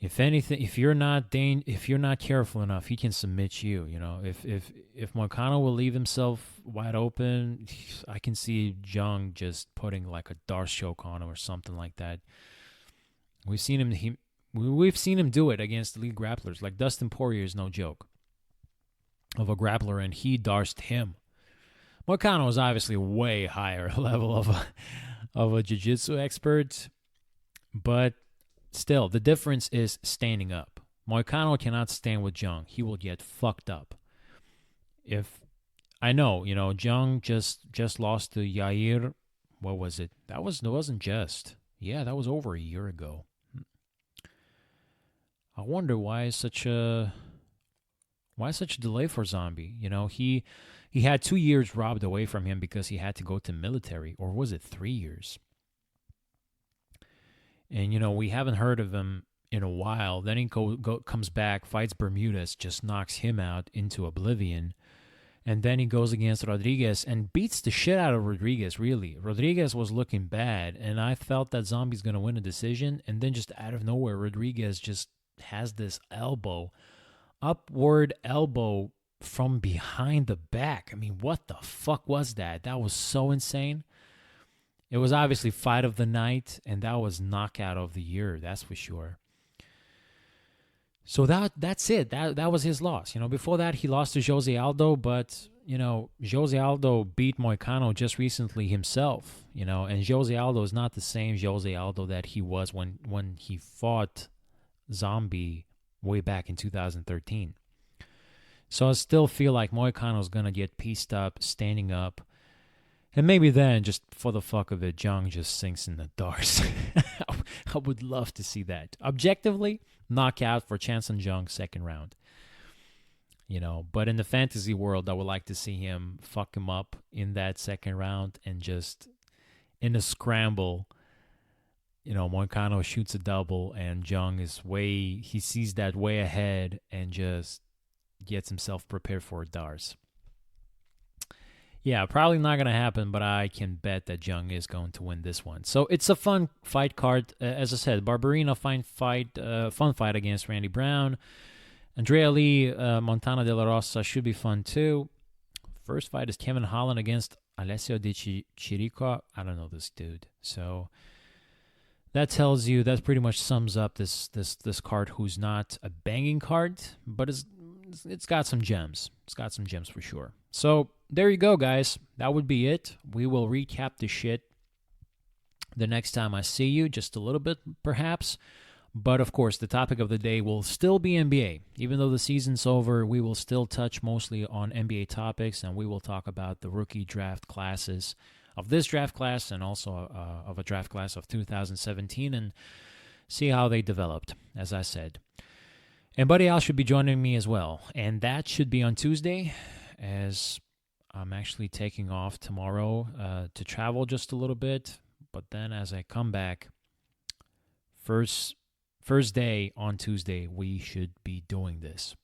If anything, if you're not careful enough, he can submit you. If Moicano will leave himself wide open, I can see Jung just putting like a Darce choke on him or something like that. We've seen him do it against elite grapplers. Like Dustin Poirier is no joke of a grappler, and he Darced him. Moicano is obviously a way higher level of a jiu-jitsu expert, but still, the difference is standing up. Moicano cannot stand with Jung. He will get fucked up. If I know, Jung just lost to Yair. What was it? That wasn't just. Yeah, that was over a year ago. I wonder why such a delay for Zombie. He had 2 years robbed away from him because he had to go to military, or was it 3 years? And, we haven't heard of him in a while. Then he comes back, fights Bermudez, just knocks him out into oblivion. And then he goes against Rodriguez and beats the shit out of Rodriguez, really. Rodriguez was looking bad, and I felt that Zombie's going to win a decision. And then just out of nowhere, Rodriguez just has this upward elbow from behind the back. I mean, what the fuck was that? That was so insane. It was obviously fight of the night, and that was knockout of the year, that's for sure. So that's it. That was his loss. Before that, he lost to Jose Aldo, but, Jose Aldo beat Moicano just recently himself, and Jose Aldo is not the same Jose Aldo that he was when he fought Zombie way back in 2013. So I still feel like Moicano's going to get pieced up, standing up. And maybe then, just for the fuck of it, Jung just sinks in the Darce. I would love to see that. Objectively, knockout for Chan Sung Jung, second round. But in the fantasy world, I would like to see him fuck him up in that second round and just in a scramble, Moicano shoots a double and Jung he sees that way ahead and just gets himself prepared for a Darce. Yeah, probably not going to happen, but I can bet that Jung is going to win this one. So it's a fun fight card. As I said, Barberena, fun fight against Randy Brown. Andrea Lee, Montana De La Rosa should be fun too. First fight is Kevin Holland against Alessio Di Chirico. I don't know this dude. So that pretty much sums up this card, who's not a banging card, but it's got some gems. It's got some gems for sure. So there you go, guys. That would be it. We will recap the shit the next time I see you, just a little bit perhaps. But of course, the topic of the day will still be NBA. Even though the season's over, we will still touch mostly on NBA topics, and we will talk about the rookie draft classes of this draft class and also of a draft class of 2017 and see how they developed, as I said. And Buddy Al should be joining me as well. And that should be on Tuesday, as I'm actually taking off tomorrow to travel just a little bit. But then as I come back, first day on Tuesday, we should be doing this.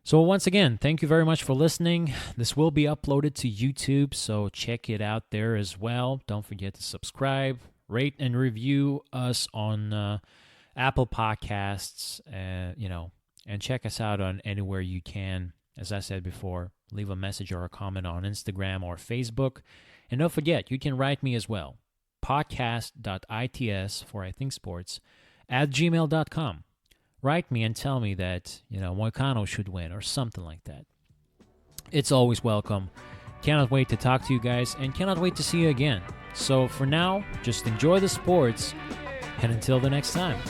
So once again, thank you very much for listening. This will be uploaded to YouTube, so check it out there as well. Don't forget to subscribe, rate, and review us on Apple Podcasts, and check us out on anywhere you can as I said before, leave a message or a comment on Instagram or Facebook. And don't forget, you can write me as well. podcast.its for iThinkSports @gmail.com. Write me and tell me that, Moicano should win or something like that. It's always welcome. Cannot wait to talk to you guys and cannot wait to see you again. So for now, just enjoy the sports, and until the next time.